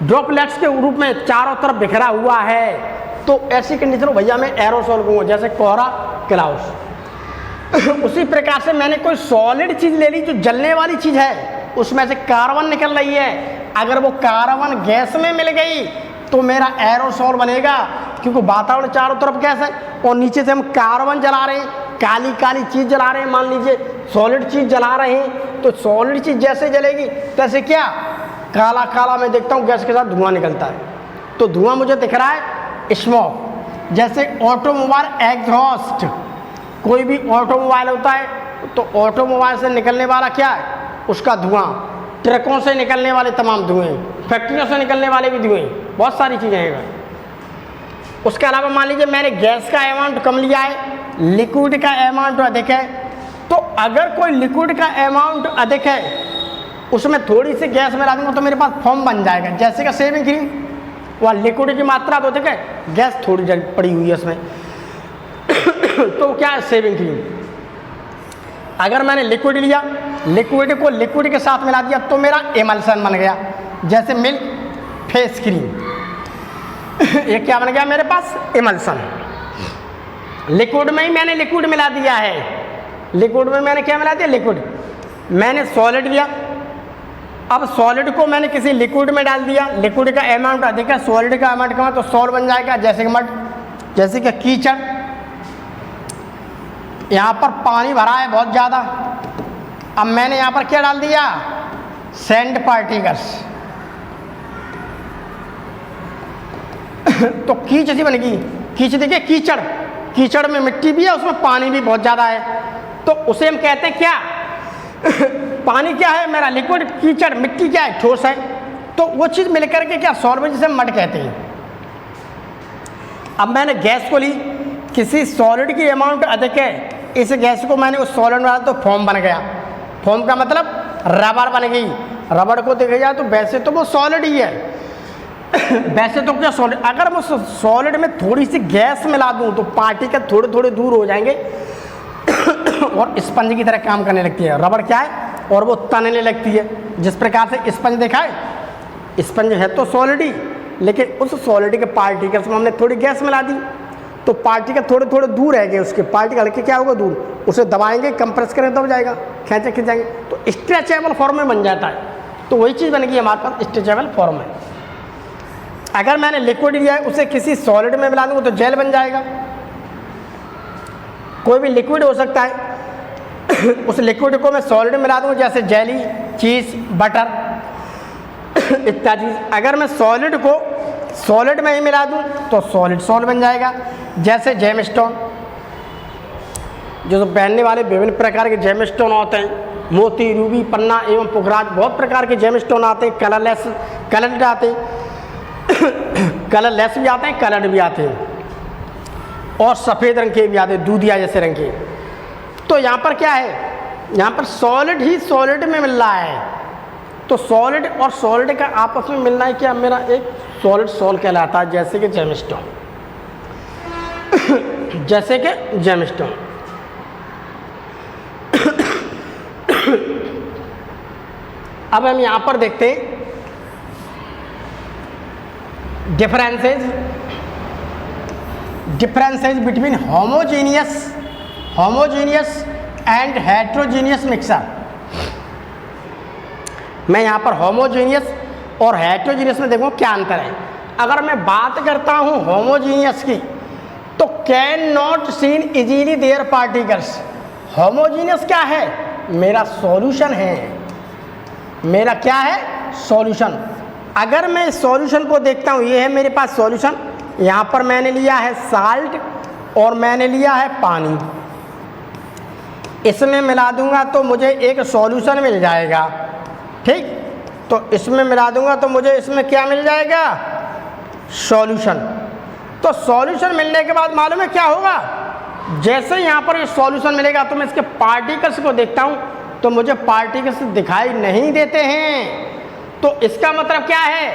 ड्रॉपलेट्स के रूप में चारों तरफ बिखरा हुआ है। तो ऐसी कंडीशन भैया मैं एरोसोल कहूँगा, जैसे कोहरा, क्लाउड्स। उसी प्रकार से मैंने कोई सॉलिड चीज़ ले ली जो जलने वाली चीज़ है, उसमें से कार्बन निकल रही है, अगर वो कार्बन गैस में मिल गई तो मेरा एरोसोल बनेगा, क्योंकि वातावरण चारों तरफ गैस है और नीचे से हम कार्बन जला रहे हैं, काली काली चीज़ जला रहे हैं, मान लीजिए सॉलिड चीज़ जला रहे हैं, तो सॉलिड चीज़ जैसे जलेगी तैसे क्या काला काला मैं देखता हूँ गैस के साथ धुआं निकलता है। तो धुआं मुझे दिख रहा है स्मोक। जैसे ऑटोमोबाइल एग्जॉस्ट, कोई भी ऑटोमोबाइल होता है तो ऑटोमोबाइल से निकलने वाला क्या है, उसका धुआं, ट्रकों से निकलने वाले तमाम धुएँ, फैक्ट्रियों से निकलने वाले भी धुएँ, बहुत सारी चीज़ें हैं। उसके अलावा मान लीजिए मैंने गैस का अमाउंट कम लिया है, लिक्विड का अमाउंट अधिक है, तो अगर कोई लिक्विड का अमाउंट अधिक है उसमें थोड़ी सी गैस मिला दूंगा तो मेरे पास फॉर्म बन जाएगा, जैसे कि शेविंग क्रीम, वह लिक्विड की मात्रा तो अधिक है, गैस थोड़ी पड़ी हुई है उसमें। तो क्या है शेविंग क्रीम। अगर मैंने लिक्विड लिया, लिक्विड को लिक्विड के साथ मिला दिया तो मेरा एमल्सन बन गया, जैसे मिल्क फेस क्रीम। ये क्या बन गया मेरे पास, एमल्सन। लिक्विड में ही मैंने लिक्विड मिला दिया है, लिक्विड में मैंने क्या मिला दिया, लिक्विड। मैंने सॉलिड लिया, अब सॉलिड को मैंने किसी लिक्विड में डाल दिया, लिक्विड का अमाउंट अधिक है, सॉलिड का अमाउंट कम है, तो सॉल्ट बन जाएगा, जैसे कि मड, जैसे कि कीचड़। यहाँ पर पानी भरा है बहुत ज़्यादा, अब मैंने यहाँ पर क्या डाल दिया, सैंड पार्टिकल्स। तो कीच सी बनेगी, कीच देखिए कीचड़, कीचड़ में मिट्टी भी है, उसमें पानी भी बहुत ज़्यादा है, तो उसे हम कहते हैं क्या पानी क्या है मेरा, लिक्विड, कीचड़, मिट्टी क्या है, ठोस है, तो वो चीज़ मिलकर के क्या सॉल्वेंट, जिसे मड कहते हैं। अब मैंने गैस को ली, किसी सॉलिड की अमाउंट अधिक है, इस गैस को मैंने उस सॉलिड में डाला तो फॉर्म बन गया। फॉर्म का मतलब रबर बन गई। रबर को देखा जाए तो वैसे तो वो सॉलिड ही है, वैसे तो क्या सॉलिड, अगर मैं सॉलिड में थोड़ी सी गैस मिला दूं तो पार्टिकल थोड़े थोड़े दूर हो जाएंगे और स्पंज की तरह काम करने लगती है। रबर क्या है, और वो तनने लगती है, जिस प्रकार से स्पंज देखा है, स्पंज है तो सॉलिड ही, लेकिन उस सॉलिड के पार्टिकल्स में हमने थोड़ी गैस मिला दी तो पार्टिकल थोड़े थोड़े दूर रह गए, उसके पार्टिकल हल्के क्या होगा, दूर, उसे दबाएंगे, कंप्रेस करें दब जाएगा, खींचे खींचेंगे तो स्ट्रेचेबल फॉर्म में बन जाता है। तो वही चीज़ बनेगी हमारे पास, स्ट्रेचेबल फॉर्म में। अगर मैंने लिक्विड लिया है उसे किसी सॉलिड में मिला दूंगा तो जेल बन जाएगा। कोई भी लिक्विड हो सकता है, उस लिक्विड को मैं सॉलिड में मिला दूंगा, जैसे जेली, चीज़, बटर इत्यादि। अगर मैं सॉलिड को सॉलिड में ही मिला दूं तो सॉलिड सॉल्ट बन जाएगा, जैसे जेमस्टोन, जो पहनने वाले विभिन्न प्रकार के जेमस्टोन होते हैं, मोती, रूबी, पन्ना एवं पुखराज, बहुत प्रकार के जेमस्टोन आते हैं, कलरलेस, कलर्ड आते हैं, कलरलेस भी आते हैं, कलर्ड भी आते हैं, और सफ़ेद रंग के भी आते हैं, दूधिया जैसे रंग के। तो यहाँ पर क्या है, यहाँ पर सॉलिड ही सॉलिड में मिल रहा है, तो सॉलिड और सॉलिड का आपस में मिलना है क्या, मेरा एक सॉलिड सॉल्ट कहलाता है, जैसे कि जेमस्टोन, जैसे कि जेमस्टोन। अब हम यहाँ पर देखते हैं differences between homogeneous and heterogeneous mixer. मैं यहाँ पर होमोजीनियस और हेट्रोजीनियस में देखो क्या अंतर है। अगर मैं बात करता हूँ होमोजीनियस की तो can not scene easily there particles. Homogeneous क्या है, मेरा सॉल्यूशन है, मेरा क्या है, सॉल्यूशन। अगर मैं इस सॉल्यूशन को देखता हूँ, ये है मेरे पास सॉल्यूशन, यहाँ पर मैंने लिया है साल्ट और मैंने लिया है पानी, इसमें मिला दूंगा तो मुझे एक सॉल्यूशन मिल जाएगा। ठीक, तो इसमें मिला दूंगा तो मुझे इसमें क्या मिल जाएगा, सॉल्यूशन। तो सॉल्यूशन मिलने के बाद मालूम है क्या होगा, जैसे यहाँ पर ये सॉल्यूशन मिलेगा तो मैं इसके पार्टिकल्स को देखता हूँ तो मुझे पार्टिकल्स दिखाई नहीं देते हैं। तो इसका मतलब क्या है,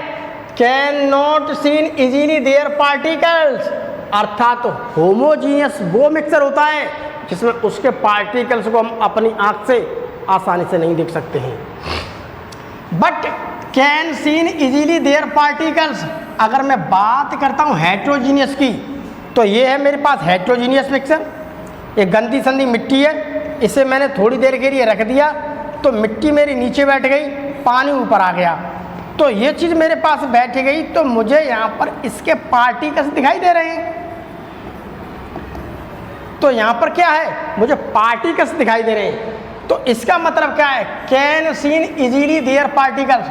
can not scene easily there particles, अर्थात होमोजीनियस वो मिक्सर होता है जिसमें उसके पार्टिकल्स को हम अपनी आंख से आसानी से नहीं देख सकते हैं। But can seen easily there particles, अगर मैं बात करता हूँ हेट्रोजीनियस की, तो ये है मेरे पास हेट्रोजीनियस मिक्सर। एक गंदी संदी मिट्टी है, इसे मैंने थोड़ी देर के लिए रख दिया तो मिट्टी मेरी नीचे बैठ गई, पानी ऊपर आ गया, तो ये चीज़ मेरे पास बैठ गई तो मुझे यहाँ पर इसके पार्टिकल्स दिखाई दे रहे हैं। तो यहाँ पर क्या है, मुझे पार्टिकल्स दिखाई दे रहे हैं। तो इसका मतलब क्या है, can seen easily there particles.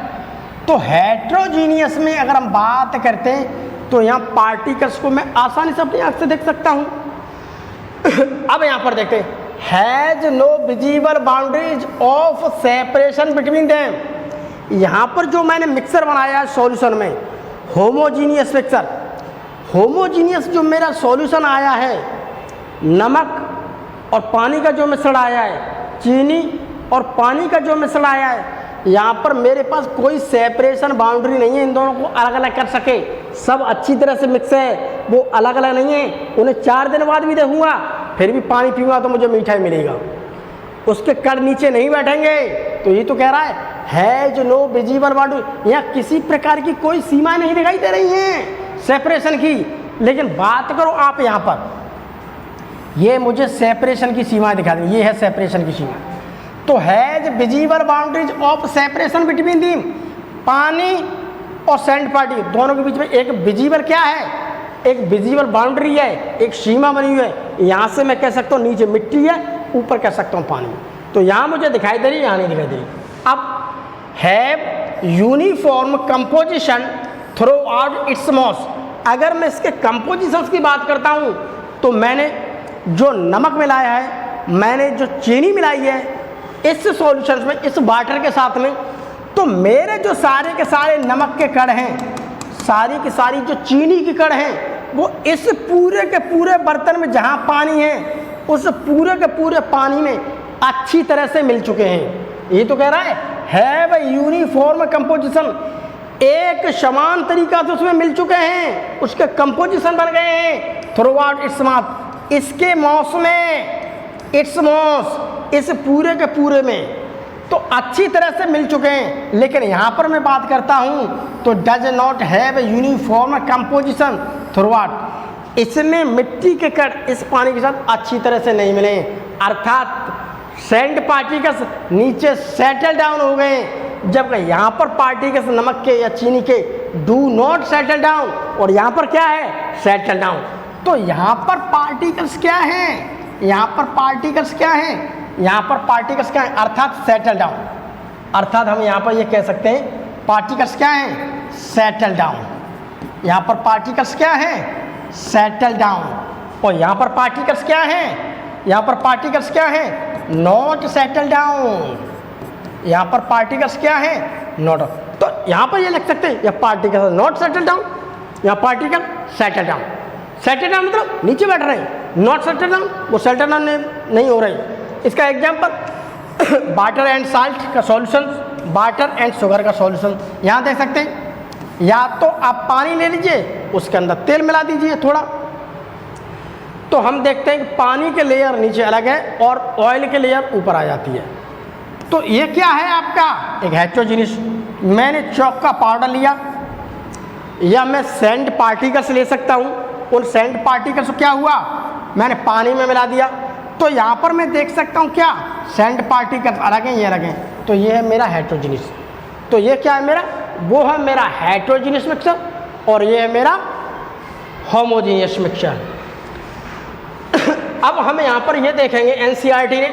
तो हेट्रोजीनियस में अगर हम बात करते हैं तो यहाँ पार्टिकल्स को मैं आसानी से अपनी आंख से देख सकता हूँ। अब यहाँ पर देखते हैं, has no visible boundaries of separation between them. यहाँ पर जो मैंने मिक्सर बनाया है सॉल्यूशन में, होमोजीनियस मिक्सर, होमोजीनियस जो मेरा सॉल्यूशन आया है, नमक और पानी का जो मिश्रण आया है, चीनी और पानी का जो मिश्रण आया है, यहाँ पर मेरे पास कोई सेपरेशन बाउंड्री नहीं है इन दोनों को अलग अलग कर सके। सब अच्छी तरह से मिक्स है, वो अलग अलग नहीं है। उन्हें 4 दिन बाद भी देखूंगा फिर भी पानी पीऊँगा तो मुझे मीठा ही मिलेगा, उसके कण नीचे नहीं बैठेंगे। तो ये तो कह रहा है जो नो विजिबल बाउंड्री, यहाँ किसी प्रकार की कोई सीमा नहीं दिखाई दे रही है सेपरेशन की। लेकिन बात करो आप यहाँ पर, ये मुझे सेपरेशन की सीमा दिखा दें, ये है सेपरेशन की सीमा। तो has visible boundaries of separation between them, पानी और सैंड पार्टी दोनों के बीच में एक विजिबल क्या है, एक विजिबल बाउंड्री है, एक सीमा बनी हुई है। यहाँ से मैं कह सकता हूँ नीचे मिट्टी है, ऊपर कह सकता हूँ पानी। तो यहाँ मुझे दिखाई दे रही है, यहाँ नहीं दिखाई दे रही। अब have uniform composition throughout its mass, अगर मैं इसके कंपोजिशंस की बात करता हूँ तो मैंने जो नमक मिलाया है, मैंने जो चीनी मिलाई है इस सॉल्यूशन में, इस वाटर के साथ में, तो मेरे जो सारे के सारे नमक के कण हैं, सारी की सारी जो चीनी की कण हैं, वो इस पूरे के पूरे बर्तन में जहाँ पानी है उस पूरे के पूरे पानी में अच्छी तरह से मिल चुके हैं। ये तो कह रहा है हैव यूनिफॉर्म कंपोजिशन, एक समान तरीका से उसमें मिल चुके हैं, उसके कंपोजिशन बन गए हैं थ्रू आउट इट्स मॉस, इसके मॉस में, इट्स मॉस, इस पूरे के पूरे में तो अच्छी तरह से मिल चुके हैं। लेकिन यहाँ पर मैं बात करता हूँ तो does not have uniform composition through out, इसमें मिट्टी के कण इस पानी के साथ अच्छी तरह से नहीं मिले, अर्थात सैंड पार्टिकल्स नीचे सेटल डाउन हो गए, जबकि यहाँ पर पार्टिकल्स नमक के या चीनी के डू नॉट सेटल डाउन, और यहाँ पर क्या है, सेटल डाउन। तो यहाँ पर पार्टिकल्स क्या हैं, यहाँ पर पार्टिकल्स क्या हैं, यहाँ पर पार्टिकल्स क्या हैं, अर्थात सेटल डाउन। अर्थात हम यहाँ पर ये कह सकते हैं पार्टिकल्स क्या हैं, सेटल डाउन। यहाँ पर पार्टिकल्स क्या हैं, सेटल डाउन। और यहाँ पर पार्टिकल्स क्या हैं, यहाँ पर पार्टिकल्स क्या हैं, नॉट सेटल डाउन। यहाँ पर पार्टिकल्स क्या हैं, नॉट। तो यहाँ पर ये लिख सकते हैं, यह पार्टिकल नॉट सेटल डाउन, यहाँ particle settle down. Settle down मतलब नीचे बैठ रहे हैं, नॉट सेटल डाउन वो सेटल डाउन नहीं हो रही। इसका एग्जाम्पल वाटर एंड साल्ट का सॉल्यूशन, वाटर एंड शुगर का सॉल्यूशन यहाँ देख सकते हैं। या तो आप पानी ले लीजिए, उसके अंदर तेल मिला दीजिए थोड़ा, तो हम देखते हैं कि पानी के लेयर नीचे अलग है और ऑयल के लेयर ऊपर आ जाती है। तो ये क्या है आपका, एक हेट्रोजीनियस। मैंने चॉक का पाउडर लिया या मैं सैंड पार्टिकल्स ले सकता हूँ, उन सैंड पार्टिकल्स को क्या हुआ, मैंने पानी में मिला दिया, तो यहाँ पर मैं देख सकता हूँ क्या, सैंड पार्टिकल्स अलग हैं, ये अलग हैं। तो ये है मेरा हेट्रोजीनियस। तो ये क्या है मेरा, वो है मेरा हेट्रोजीनियस मिक्सचर, और ये है मेरा होमोजीनियस मिक्सचर। अब हम यहाँ पर ये देखेंगे एनसीईआरटी ने,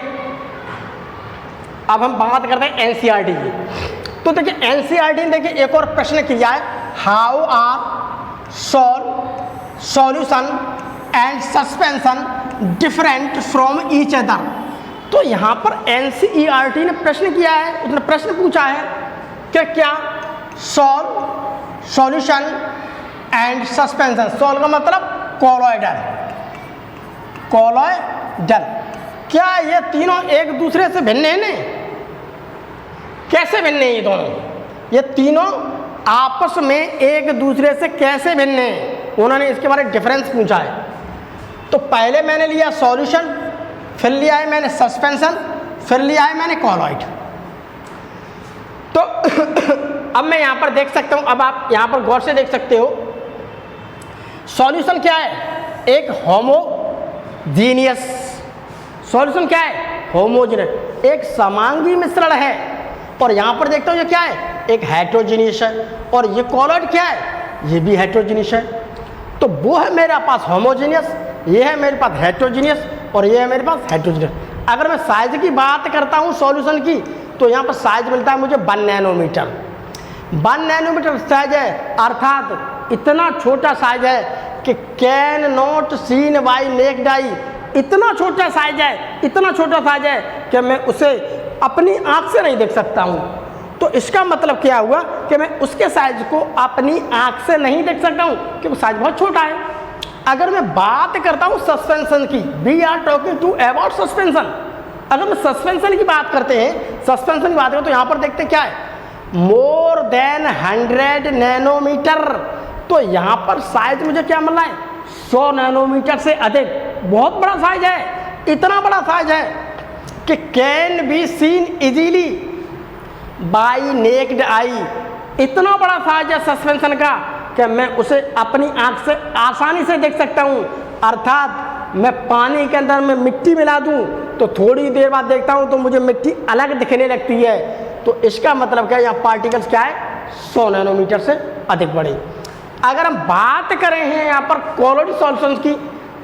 अब हम बात करते हैं एनसीईआरटी की। तो देखिए एनसीईआरटी ने देखिए एक और प्रश्न किया है, how are solution and suspension different from each other. तो यहाँ पर एनसीईआरटी ने प्रश्न किया है, उसने प्रश्न पूछा है कि क्या सॉल्यूशन एंड सस्पेंशन, सॉल्व का मतलब कोलॉइडल, क्या ये तीनों एक दूसरे से भिन्न है? नहीं, कैसे भिन्न है ये दोनों? ये तीनों आपस में एक दूसरे से कैसे भिन्न है, उन्होंने इसके बारे में डिफरेंस पूछा है। तो पहले मैंने लिया सॉल्यूशन, फिर लिया है मैंने सस्पेंशन, फिर लिया है मैंने कोलॉइड। तो अब मैं यहाँ पर देख सकता हूँ, अब आप यहाँ पर गौर से देख सकते हो, सॉल्यूशन क्या है? एक होमोजीनियस, सॉल्यूशन क्या है? होमोजीनियस, एक समांगी मिश्रण है। और यहाँ पर देखता हूँ ये क्या है? एक हेट्रोजीनियस है। और ये कोलॉइड क्या है? ये भी हेट्रोजीनियस है। तो वो है मेरे पास होमोजीनियस, ये है मेरे पास हेट्रोजीनियस, और ये है मेरे पास हेट्रोजीनियस। अगर मैं साइज की बात करता हूँ सॉल्यूशन की, तो यहाँ पर साइज मिलता है मुझे 1 नैनोमीटर। 1 नैनोमीटर साइज है, अर्थात इतना छोटा साइज है कि can not seen by naked eye, इतना छोटा साइज है, इतना छोटा साइज है कि मैं उसे अपनी आँख से नहीं देख सकता हूँ। तो इसका मतलब क्या हुआ कि मैं उसके साइज को अपनी आँख से नहीं देख सकता हूँ क्योंकि साइज बहुत छोटा है। अगर मैं बात करता हूँ सस्पेंशन की, we are talking to about suspension, अगर मैं सस्पेंशन की बात करते हैं, सस्पेंशन की बात करें तो यहाँ पर देखते क्या है? More than 100 nanometre. तो यहाँ पर साइज मुझे क्या मिल रहा है? 100 नैनोमीटर से अधिक, बहुत बड़ा साइज है, इतना बड़ा साइज है कि can be seen easily by naked eye. इतना बड़ा साइज है सस्पेंशन का कि मैं उसे अपनी आंख से आसानी से देख सकता हूँ। अर्थात मैं पानी के अंदर में मिट्टी मिला दूँ तो थोड़ी देर बाद देखता हूँ तो मुझे मिट्टी अलग दिखने लगती है। तो इसका मतलब क्या है? यहाँ पार्टिकल्स क्या है? 100 नैनोमीटर से अधिक बड़े। अगर हम बात करें हैं यहाँ पर कोलॉइड सॉल्यूशंस की,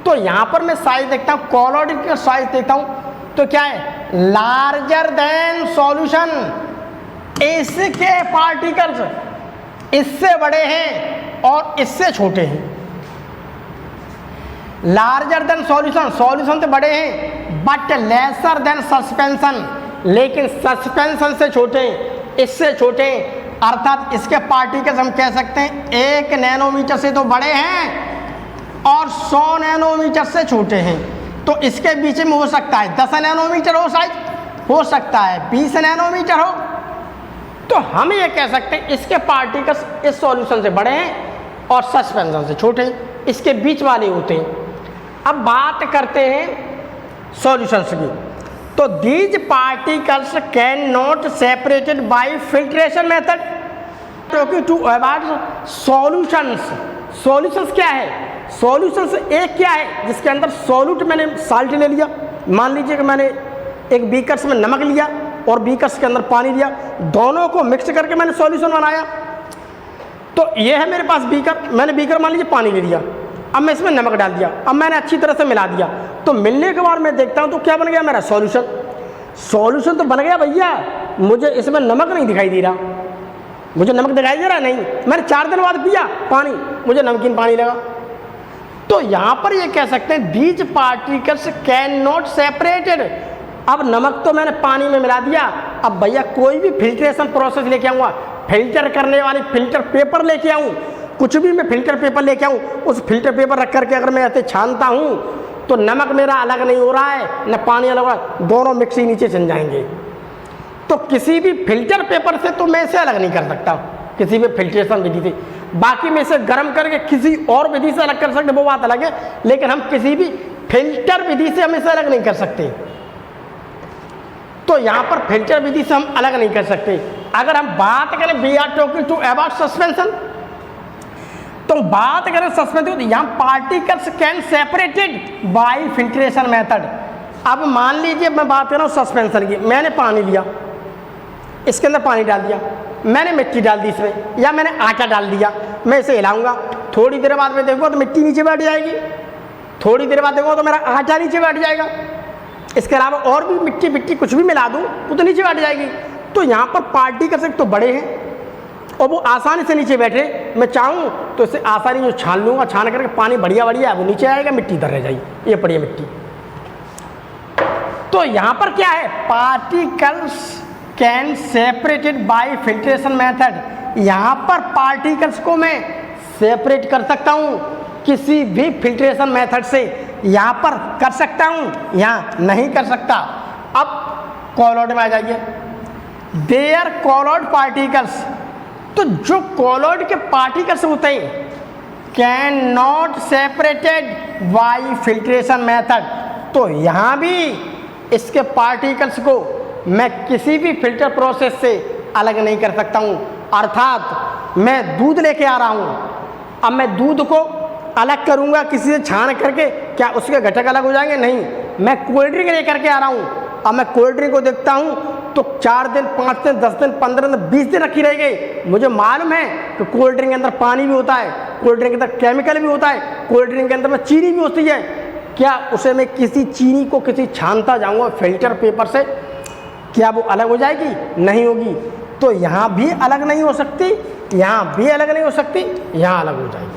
तो यहाँ पर मैं साइज देखता हूँ, कोलॉइड का साइज देखता हूँ तो क्या है? Larger than solution. इसके पार्टिकल्स इससे बड़े हैं और इससे छोटे हैं। लार्जर देन सॉल्यूशन, सॉल्यूशन से बड़े हैं, बट लेसर देन सस्पेंशन, लेकिन सस्पेंशन से छोटे हैं, इससे छोटे हैं। अर्थात इसके पार्टिकल्स हम कह सकते हैं 1 नैनोमीटर से तो बड़े हैं और 100 नैनोमीटर से छोटे हैं। तो इसके बीच में हो सकता है 10 नैनोमीटर हो साइज, हो सकता है 20 नैनोमीटर हो। तो हम ये कह सकते हैं इसके पार्टिकल्स इस सॉल्यूशन से बड़े हैं और सस्पेंशन से छोटे हैं, इसके बीच वाले होते हैं। अब बात करते हैं सॉल्यूशंस की, तो these particles can not separated by filtration method. Talking to about solutions, solutions क्या है? सॉल्यूशंस एक क्या है जिसके अंदर सॉल्यूट, मैंने साल्ट ले लिया, मान लीजिए कि मैंने एक बीकर्स में नमक लिया और बीकर्स के अंदर पानी लिया, दोनों को मिक्स करके मैंने सॉल्यूशन बनाया। तो ये है मेरे पास बीकर, मैंने बीकर मान लीजिए पानी ले लिया, अब मैं इसमें नमक डाल दिया, अब मैंने अच्छी तरह से मिला दिया। तो मिलने के बाद मैं देखता हूँ तो क्या बन गया मेरा? सॉल्यूशन। सॉल्यूशन तो बन गया भैया, मुझे इसमें नमक नहीं दिखाई दे रहा, मुझे नमक दिखाई दे रहा नहीं। मैंने 4 दिन बाद पिया पानी, मुझे नमकीन पानी लगा। तो यहाँ पर ये कह सकते हैं these particles can not separated. अब नमक तो मैंने पानी में मिला दिया, अब भैया कोई भी फिल्ट्रेशन प्रोसेस लेके आऊँगा, फिल्टर करने वाली फिल्टर पेपर लेके आऊँ, कुछ भी मैं फिल्टर पेपर लेके आऊँ, उस फिल्टर पेपर रख करके अगर मैं ऐसे छानता हूँ तो नमक मेरा अलग नहीं हो रहा है न पानी अलग हो रहा है, दोनों मिक्स ही नीचे चल जाएंगे। तो किसी भी फिल्टर पेपर से तो मैं इसे अलग नहीं कर सकता, किसी भी फिल्ट्रेशन विधि से। बाकी में इसे गर्म करके किसी और विधि से अलग कर सकते, वो बात अलग है, लेकिन हम किसी भी फिल्टर विधि से हम इसे अलग नहीं कर सकते। तो यहाँ पर फिल्टर विधि से हम अलग नहीं कर सकते। अगर हम बात करें we are talking to about suspension, तो बात करें सस्पेंशन तो यहाँ particles can separated by filtration method. अब मान लीजिए मैं बात कर रहा हूँ सस्पेंशन की, मैंने पानी लिया, इसके अंदर पानी डाल दिया, मैंने मिट्टी डाल दी इसमें, या मैंने आटा डाल दिया, मैं इसे हिलाऊंगा, थोड़ी देर बाद में देखूँगा तो मिट्टी नीचे बैठ जाएगी, थोड़ी देर बाद देखूँगा तो मेरा आटा नीचे बैठ जाएगा, इसके अलावा और भी मिट्टी कुछ भी मिला दूँ वो तो नीचे बैठ जाएगी। तो यहाँ पर पार्टिकल्स एक तो बड़े हैं और वो आसानी से नीचे बैठे, मैं चाहूँ तो इसे आसानी जो छान लूँगा, छान करके पानी बढ़िया बढ़िया वो नीचे आएगा, मिट्टी इधर रह जाएगी, ये पड़ी है मिट्टी। तो यहाँ पर क्या है, particles can separated by filtration method. यहाँ पर पार्टिकल्स को मैं सेपरेट कर सकता हूँ किसी भी फिल्ट्रेशन मेथड से, यहाँ पर कर सकता हूँ, यहाँ नहीं कर सकता। अब कॉलॉइड में आ जाइए, देयर कॉलॉइड पार्टिकल्स, तो जो कॉलॉइड के पार्टिकल्स होते हैं can not separated by filtration method, तो यहाँ भी इसके पार्टिकल्स को मैं किसी भी फिल्टर प्रोसेस से अलग नहीं कर सकता हूँ। अर्थात मैं दूध लेके आ रहा हूँ, अब मैं दूध को अलग करूँगा किसी से छान करके, क्या उसके घटक अलग हो जाएंगे? नहीं। मैं कोल्ड ड्रिंक लेकर के आ रहा हूँ, अब मैं कोल्ड ड्रिंक को देखता हूँ तो 4 दिन 5 दिन 10 दिन 15 दिन 20 दिन रखी रह गई। मुझे मालूम है कि कोल्ड ड्रिंक के अंदर पानी भी होता है, कोल्ड ड्रिंक के अंदर केमिकल भी होता है, कोल्ड ड्रिंक के अंदर में चीनी भी होती है। क्या उसे मैं किसी चीनी को किसी छानता जाऊँगा फिल्टर पेपर से, क्या वो अलग हो जाएगी? नहीं होगी। तो यहाँ भी अलग नहीं हो सकती, यहाँ भी अलग नहीं हो सकती, यहाँ अलग हो जाएगी।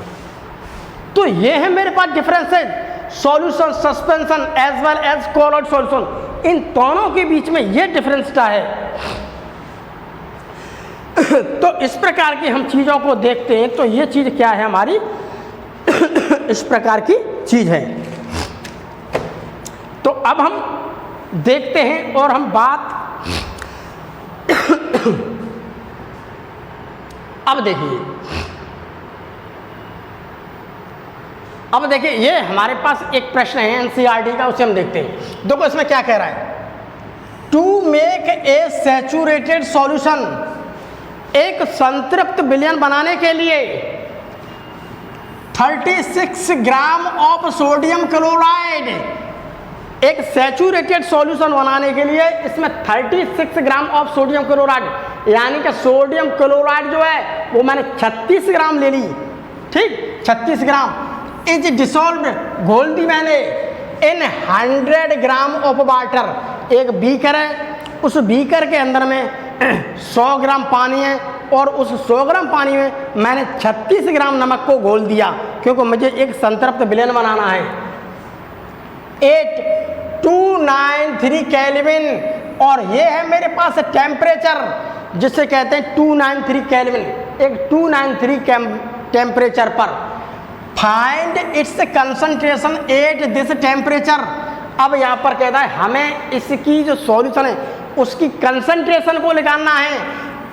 तो ये है मेरे पास differences, solution suspension as well as colloid solution, इन दोनों के बीच में ये डिफरेंसटा है। तो इस प्रकार की हम चीज़ों को देखते हैं, तो ये चीज़ क्या है हमारी इस प्रकार की चीज़ है। तो अब हम देखते हैं और हम बात अब देखिए ये हमारे पास एक प्रश्न है एनसीईआरटी का, उसे हम देखते हैं। देखो इसमें क्या कह रहा है, to make a saturated solution, एक संतृप्त विलयन बनाने के लिए 36 ग्राम ऑफ सोडियम क्लोराइड, एक सैचुरेटेड सॉल्यूशन बनाने के लिए इसमें 36 ग्राम ऑफ सोडियम क्लोराइड, यानी कि सोडियम क्लोराइड जो है वो मैंने 36 ग्राम ले ली, ठीक 36 ग्राम, इज डिसॉल्व्ड, घोल दी मैंने, इन 100 ग्राम ऑफ वाटर, एक बीकर है, उस बीकर के अंदर में 100 ग्राम पानी है और उस 100 ग्राम पानी में मैंने 36 ग्राम नमक को घोल दिया, क्योंकि मुझे एक संतृप्त विलयन बनाना है। 8293 केल्विन, और ये है मेरे पास टेम्परेचर जिसे कहते हैं 293 केल्विन, एक 293 टेम्परेचर पर find its concentration at this temperature. अब यहाँ पर कहता है हमें इसकी जो सॉल्यूशन है उसकी कंसंट्रेशन को निकालना है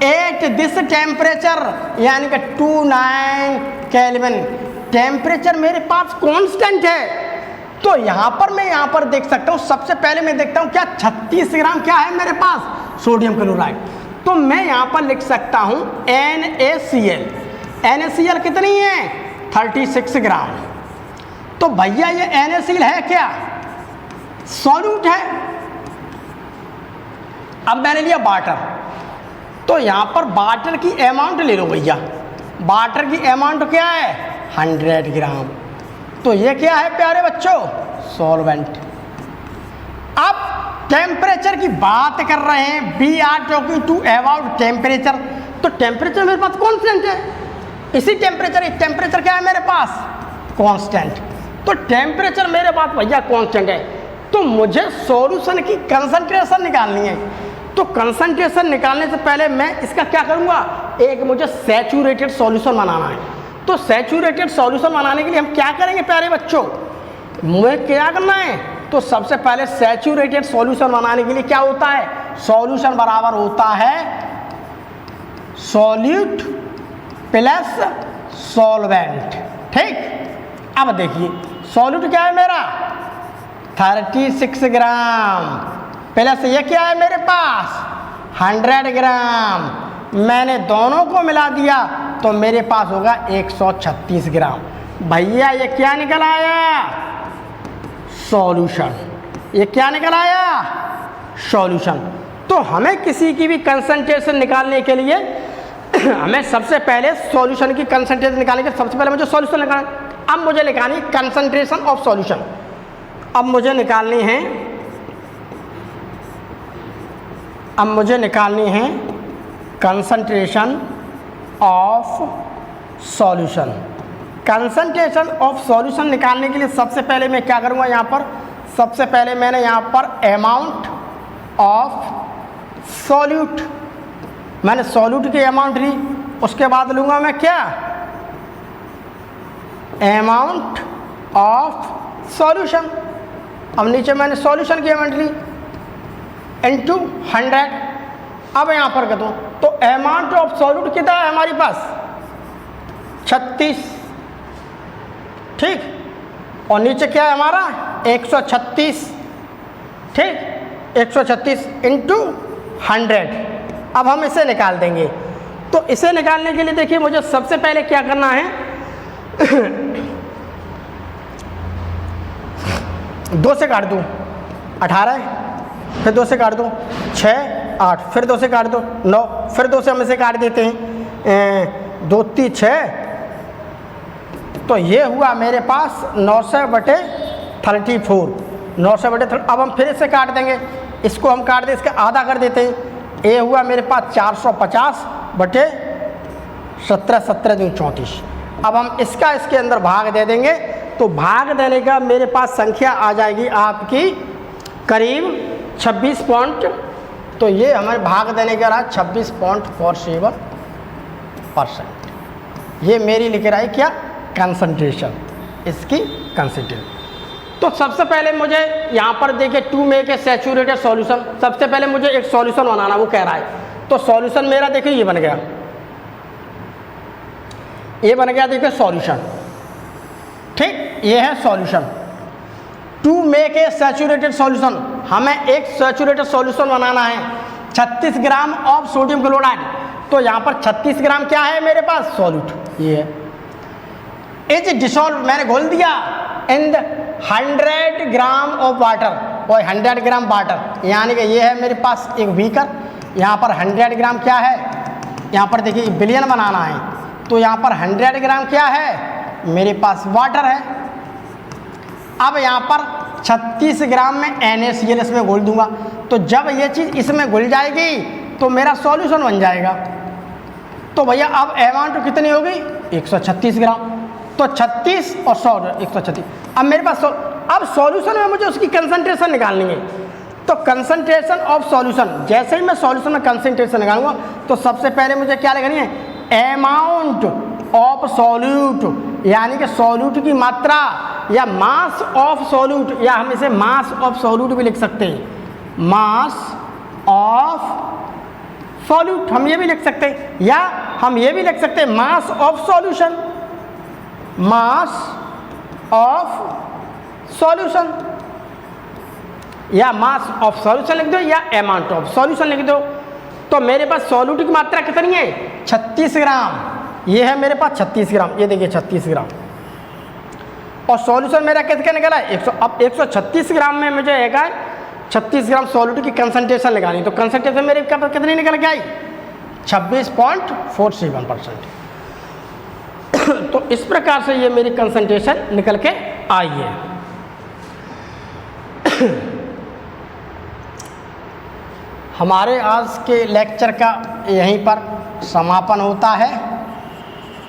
एट दिस टेम्परेचर, यानी कि 29 केल्विन। टेम्परेचर मेरे पास कांस्टेंट है, तो यहाँ पर मैं यहाँ पर देख सकता हूँ, सबसे पहले मैं देखता हूँ क्या 36 ग्राम क्या है मेरे पास सोडियम क्लोराइड, तो मैं यहाँ पर लिख सकता हूँ NaCl। NaCl कितनी है 36 ग्राम। तो भैया ये NaCl है क्या, सॉल्यूट है। अब मैंने लिया वाटर, तो यहाँ पर वाटर की अमाउंट ले लो भैया, वाटर की अमाउंट क्या है 100 ग्राम, तो ये क्या है प्यारे बच्चों सॉल्वेंट। अब टेम्परेचर की बात कर रहे हैं, we are talking to about temperature, तो टेम्परेचर मेरे पास कांस्टेंट है, इसी टेम्परेचर क्या है मेरे पास कांस्टेंट, तो टेम्परेचर मेरे पास भैया कांस्टेंट है। तो मुझे सॉल्यूशन की कंसंट्रेशन निकालनी है, तो कंसंट्रेशन निकालने से पहले मैं इसका क्या करूँगा, एक मुझे सैचुरेटेड सॉल्यूशन बनाना है। तो सैचुरेटेड सॉल्यूशन बनाने के लिए हम क्या करेंगे प्यारे बच्चों, मुझे क्या करना है, तो सबसे पहले सैचुरेटेड सॉल्यूशन बनाने के लिए क्या होता है, सॉल्यूशन बराबर होता है सॉल्यूट प्लस सॉल्वेंट, ठीक। अब देखिए सॉल्यूट क्या है मेरा 36 ग्राम प्लस ये क्या है मेरे पास 100 ग्राम, मैंने दोनों को मिला दिया तो मेरे पास होगा 136 ग्राम। भैया ये क्या निकल आया सॉल्यूशन, ये क्या निकल आया सॉल्यूशन। तो हमें किसी की भी कंसंट्रेशन निकालने के लिए हमें सबसे पहले सॉल्यूशन की कंसंट्रेशन निकालने के सबसे पहले मुझे सॉल्यूशन निकालना। अब मुझे निकालनी कंसंट्रेशन ऑफ सॉल्यूशन, अब मुझे निकालनी है अब मुझे निकालनी है concentration of solution. Concentration of solution निकालने के लिए सबसे पहले मैं क्या करूँगा, यहाँ पर सबसे पहले मैंने यहाँ पर अमाउंट ऑफ सॉल्यूट, मैंने सॉल्यूट की अमाउंट ली, उसके बाद लूँगा मैं क्या, अमाउंट ऑफ सॉल्यूशन। अब नीचे मैंने सॉल्यूशन की अमाउंट ली इनटू 100। अब यहाँ पर कर दूँ तो अमाउंट ऑफ सॉल्यूट कितना है हमारे पास, 36, ठीक, और नीचे क्या है हमारा 136, ठीक, 136 इंटू 100। अब हम इसे निकाल देंगे। तो इसे निकालने के लिए देखिए मुझे सबसे पहले क्या करना है, 2 से काट दूँ 18, फिर 2 से काट दूँ 6, 8, फिर 2 से काट दो 9, फिर 2 से हम इसे काट देते हैं 2 3 6, तो ये हुआ मेरे पास 900/34, 900/34। अब हम फिर इसे काट देंगे, इसको हम काट दें, इसका आधा कर देते हैं, ये हुआ मेरे पास 450/17, 17 दूनी 34। अब हम इसका इसके अंदर भाग दे देंगे, तो भाग देने का मेरे पास संख्या आ जाएगी आपकी करीब 26 पॉइंट, तो ये हमारे भाग देने का रहा 26.47%। ये मेरी लिख रहा है क्या, कंसंट्रेशन, इसकी कंसंट्रेशन। तो सबसे पहले मुझे यहाँ पर देखिए to make a saturated solution, सबसे पहले मुझे एक सॉल्यूशन बनाना वो कह रहा है। तो सॉल्यूशन मेरा देखिए ये बन गया, ये बन गया देखिए सॉल्यूशन, ठीक, ये है solution. To make a saturated solution, हमें एक सैचुरेटेड सॉल्यूशन बनाना है 36 ग्राम ऑफ सोडियम क्लोराइड। तो यहाँ पर 36 ग्राम क्या है मेरे पास, सॉल्यूट, ये है। इज डिसॉल्व, मैंने घोल दिया इन 100 ग्राम ऑफ वाटर, और 100 ग्राम वाटर, यानी कि ये है मेरे पास एक बीकर, यहाँ पर 100 ग्राम क्या है, यहाँ पर देखिए बिलियन बनाना है, तो यहाँ पर 100 ग्राम क्या है मेरे पास वाटर है। अब यहाँ पर 36 ग्राम में NaCl इसमें घोल दूंगा, तो जब ये चीज़ इसमें घुल जाएगी तो मेरा सॉल्यूशन बन जाएगा। तो भैया अब अमाउंट कितनी होगी, 136 ग्राम, तो 36 और 100, 136। अब मेरे पास अब सॉल्यूशन में मुझे उसकी कंसंट्रेशन निकालनी है। तो कंसंट्रेशन ऑफ सॉल्यूशन, जैसे ही मैं सॉल्यूशन में कंसंट्रेशन निकालूंगा तो सबसे पहले मुझे क्या लिखनी है, अमाउंट ऑफ सॉल्यूट, यानी कि सॉल्यूट की मात्रा, या मास ऑफ सॉल्यूट, या हम इसे मास ऑफ सॉल्यूट भी लिख सकते हैं, मास ऑफ सॉल्यूट हम ये भी लिख सकते हैं, या हम ये भी लिख सकते हैं mass of solution, mass of solution, या मास ऑफ सॉल्यूशन लिख दो, या अमाउंट ऑफ सॉल्यूशन लिख दो। तो मेरे पास सॉल्यूट की मात्रा कितनी है, 36 ग्राम, ये है मेरे पास 36 ग्राम, ये देखिए 36 ग्राम, और सॉल्यूशन मेरा कितना निकला है 100। अब 136 ग्राम में मुझे एक 36 ग्राम सॉल्यूट की कंसंट्रेशन लगानी, तो कंसंट्रेशन मेरे कितनी निकल के आई, 26.47%। तो इस प्रकार से ये मेरी कंसंट्रेशन निकल के आई है। हमारे आज के लेक्चर का यहीं पर समापन होता है,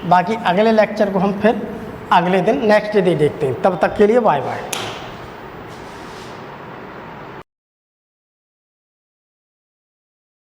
बाकी अगले लेक्चर को हम फिर अगले दिन नेक्स्ट डे देखते हैं। तब तक के लिए बाय बाय।